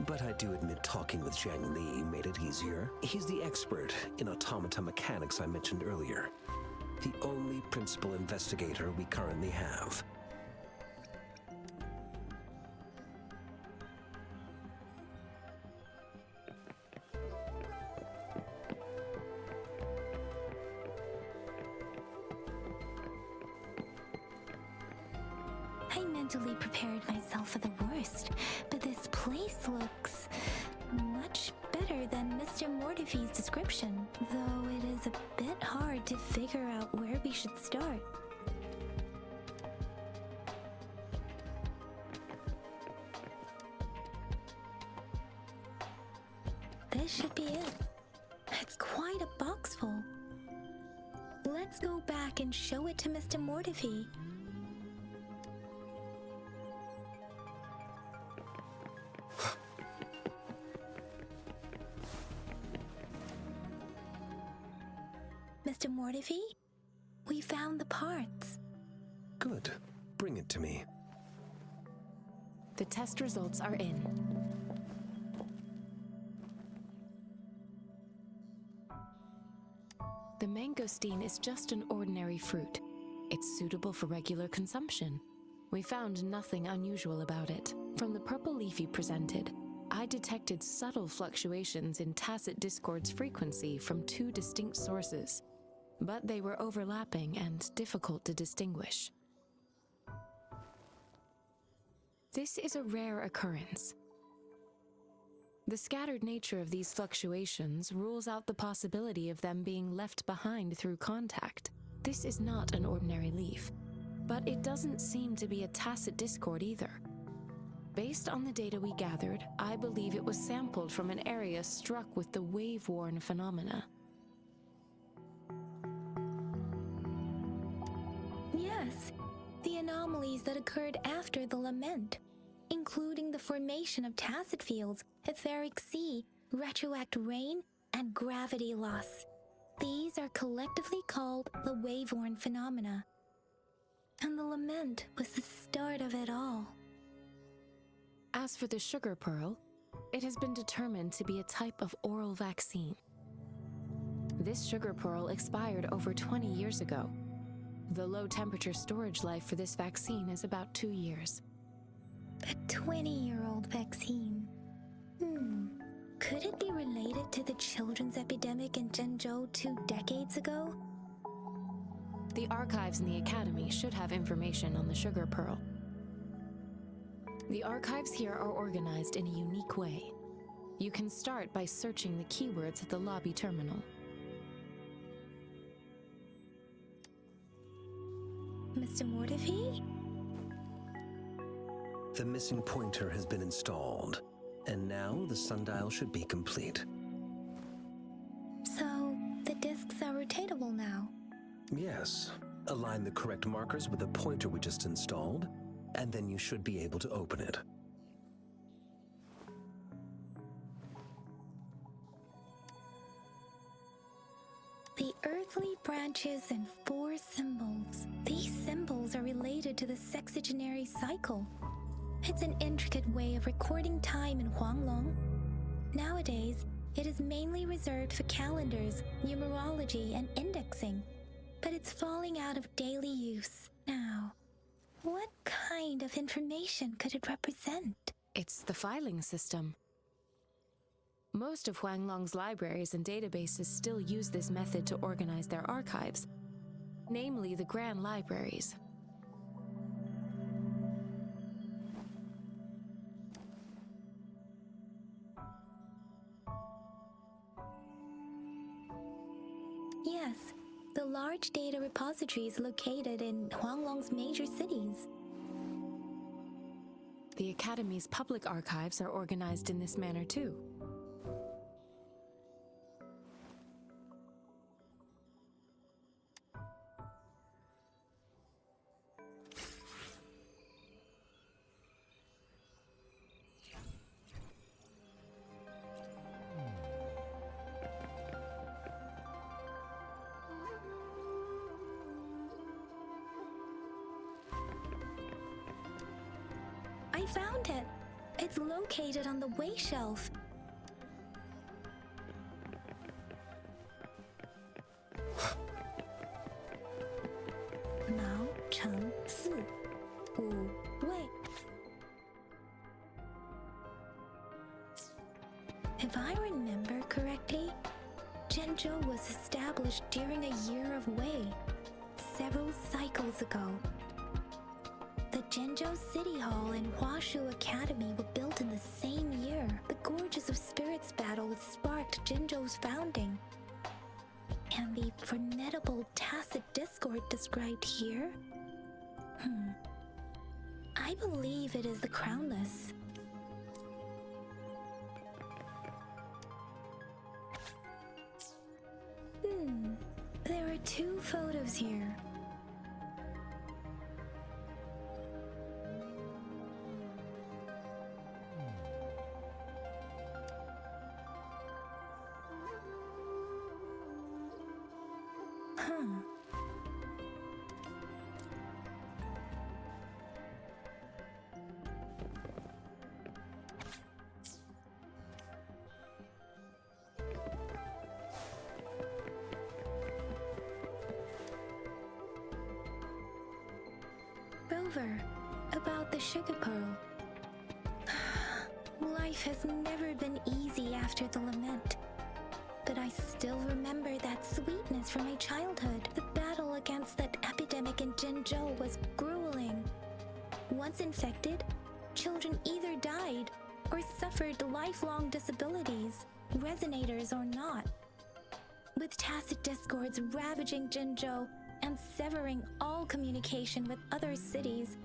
But I do admit talking with Jiang Li made it easier. He's the expert in automata mechanics I mentioned earlier. The only principal investigator we currently have. I mentally prepared myself for the worst, but this place looks much better than Mr. Mortefi's description, though it is a bit hard to figure out where we should start. This should be it. It's quite a box full. Let's go back and show it to Mr. Mortefi. Mr. Mortefi, we found the parts. Good. Bring it to me. The test results are in. The mangosteen is just an ordinary fruit. It's suitable for regular consumption. We found nothing unusual about it. From the purple leaf you presented, I detected subtle fluctuations in tacit discord's frequency from two distinct sources, but they were overlapping and difficult to distinguish. This is a rare occurrence. The scattered nature of these fluctuations rules out the possibility of them being left behind through contact. This is not an ordinary leaf, but it doesn't seem to be a tacit discord either. Based on the data we gathered, I believe it was sampled from an area struck with the wave-worn phenomena. Yes, the anomalies that occurred after the lament, including the formation of tacit fields, etheric sea, retroact rain, and gravity loss. These are collectively called the wave-worn phenomena. And the lament was the start of it all. As for the sugar pearl, it has been determined to be a type of oral vaccine. This sugar pearl expired over 20 years ago. The low-temperature storage life for this vaccine is about 2 years. A 20-year-old vaccine. Could it be related to the children's epidemic in Zhengzhou 2 decades ago? The archives in the Academy should have information on the sugar pearl. The archives here are organized in a unique way. You can start by searching the keywords at the lobby terminal. Mr. Mortefi? The missing pointer has been installed, and now the sundial should be complete. So, the discs are rotatable now? Yes. Align the correct markers with the pointer we just installed, and then you should be able to open it. The earthly branches and 4 symbols. These symbols are related to the sexagenary cycle. It's an intricate way of recording time in Huanglong. Nowadays, it is mainly reserved for calendars, numerology, and indexing, but it's falling out of daily use now. What kind of information could it represent? It's the filing system. Most of Huanglong's libraries and databases still use this method to organize their archives, namely the Grand Libraries. Yes, the large data repositories located in Huanglong's major cities. The Academy's public archives are organized in this manner too. I found it. It's located on the way shelf. Mao Cheng Si Wu Wei. If I remember correctly, Zhengzhou was established during a year of Wei, several cycles ago. The Zhengzhou City Hall and Huashu Academy were built in the same year. The Gorges of Spirits battle sparked Zhengzhou's founding. And the formidable tacit discord described here? I believe it is the Crownless. There are 2 photos here. Rover, about the sugar pearl. Life has never been easy after the lament. But I still remember that sweetness from my childhood. The battle against that epidemic in Jinzhou was grueling. Once infected, children either died or suffered lifelong disabilities, resonators or not. With tacit discords ravaging Jinzhou and severing all communication with other cities,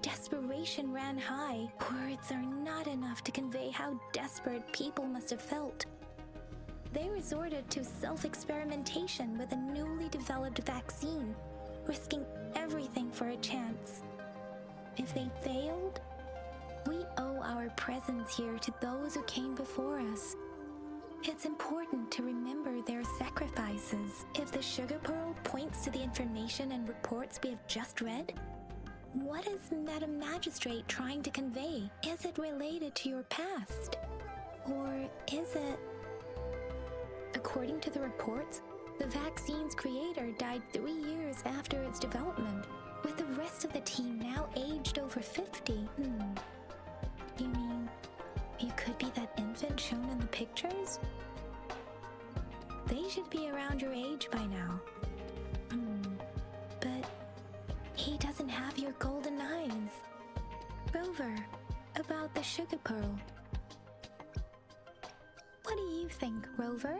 desperation ran high. Words are not enough to convey how desperate people must have felt. They resorted to self-experimentation with a newly developed vaccine, risking everything for a chance. If they failed, we owe our presence here to those who came before us. It's important to remember their sacrifices. If the sugar pearl points to the information and reports we have just read, what is Madam Magistrate trying to convey? Is it related to your past? Or is it... According to the reports, the vaccine's creator died 3 years after its development, with the rest of the team now aged over 50. You mean, you could be that infant shown in the pictures? They should be around your age by now. But he doesn't have your golden eyes. Rover, about the sugar pearl. What do you think, Rover?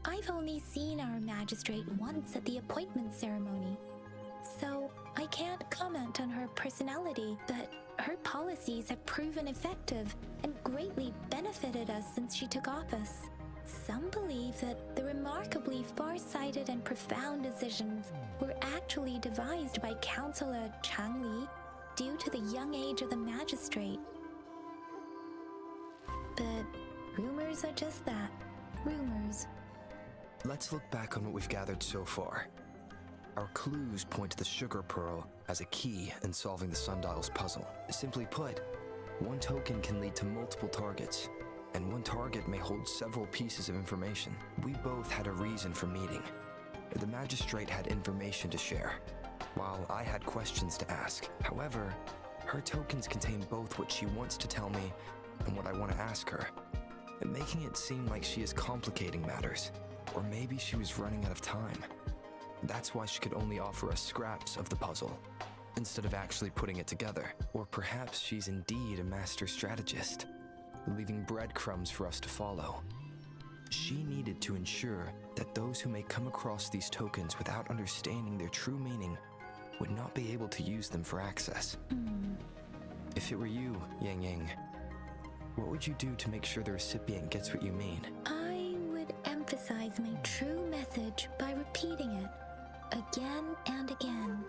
I've only seen our magistrate once at the appointment ceremony, so I can't comment on her personality, but her policies have proven effective and greatly benefited us since she took office. Some believe that the remarkably far-sighted and profound decisions were actually devised by Councillor Chang Li due to the young age of the magistrate. But rumors are just that, rumors. Let's look back on what we've gathered so far. Our clues point to the sugar pearl as a key in solving the sundial's puzzle. Simply put, one token can lead to multiple targets, and one target may hold several pieces of information. We both had a reason for meeting. The magistrate had information to share, while I had questions to ask. However, her tokens contain both what she wants to tell me and what I want to ask her, making it seem like she is complicating matters. Or maybe she was running out of time. That's why she could only offer us scraps of the puzzle, instead of actually putting it together. Or perhaps she's indeed a master strategist, leaving breadcrumbs for us to follow. She needed to ensure that those who may come across these tokens without understanding their true meaning would not be able to use them for access. If it were you, Yang Yang, what would you do to make sure the recipient gets what you mean? I would emphasize my true message by repeating it again and again.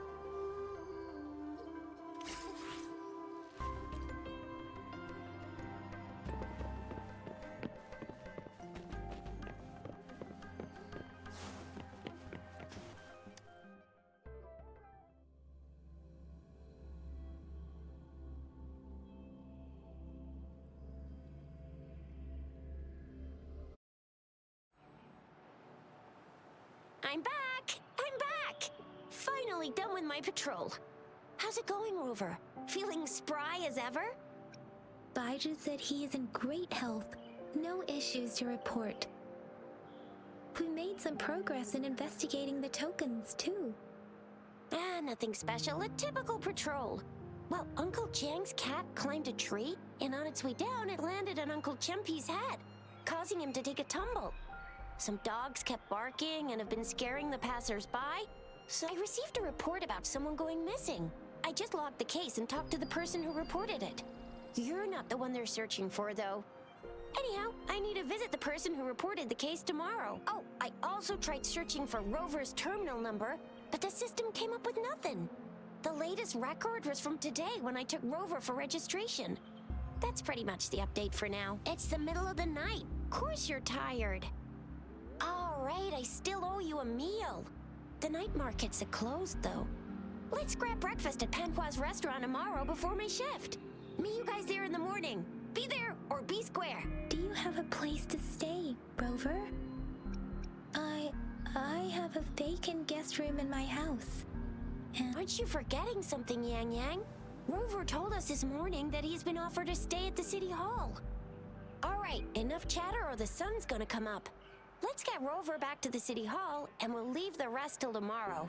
I'm back! I'm back! Finally done with my patrol. How's it going, Rover? Feeling spry as ever? Baiju said he is in great health. No issues to report. We made some progress in investigating the tokens, too. Nothing special. A typical patrol. Well, Uncle Chang's cat climbed a tree, and on its way down, it landed on Uncle Chempi's head, causing him to take a tumble. Some dogs kept barking and have been scaring the passers-by, so I received a report about someone going missing. I just logged the case and talked to the person who reported it. You're not the one they're searching for, though. Anyhow, I need to visit the person who reported the case tomorrow. Oh, I also tried searching for Rover's terminal number, but the system came up with nothing. The latest record was from today when I took Rover for registration. That's pretty much the update for now. It's the middle of the night. Of course you're tired. All right, I still owe you a meal. The night markets are closed, though. Let's grab breakfast at Panhua's restaurant tomorrow before my shift. Meet you guys there in the morning. Be there or be square. Do you have a place to stay, Rover? I have a vacant guest room in my house. And aren't you forgetting something, Yang Yang? Rover told us this morning that he's been offered a stay at the City Hall. All right, enough chatter or the sun's gonna come up. Let's get Rover back to the City Hall, and we'll leave the rest till tomorrow.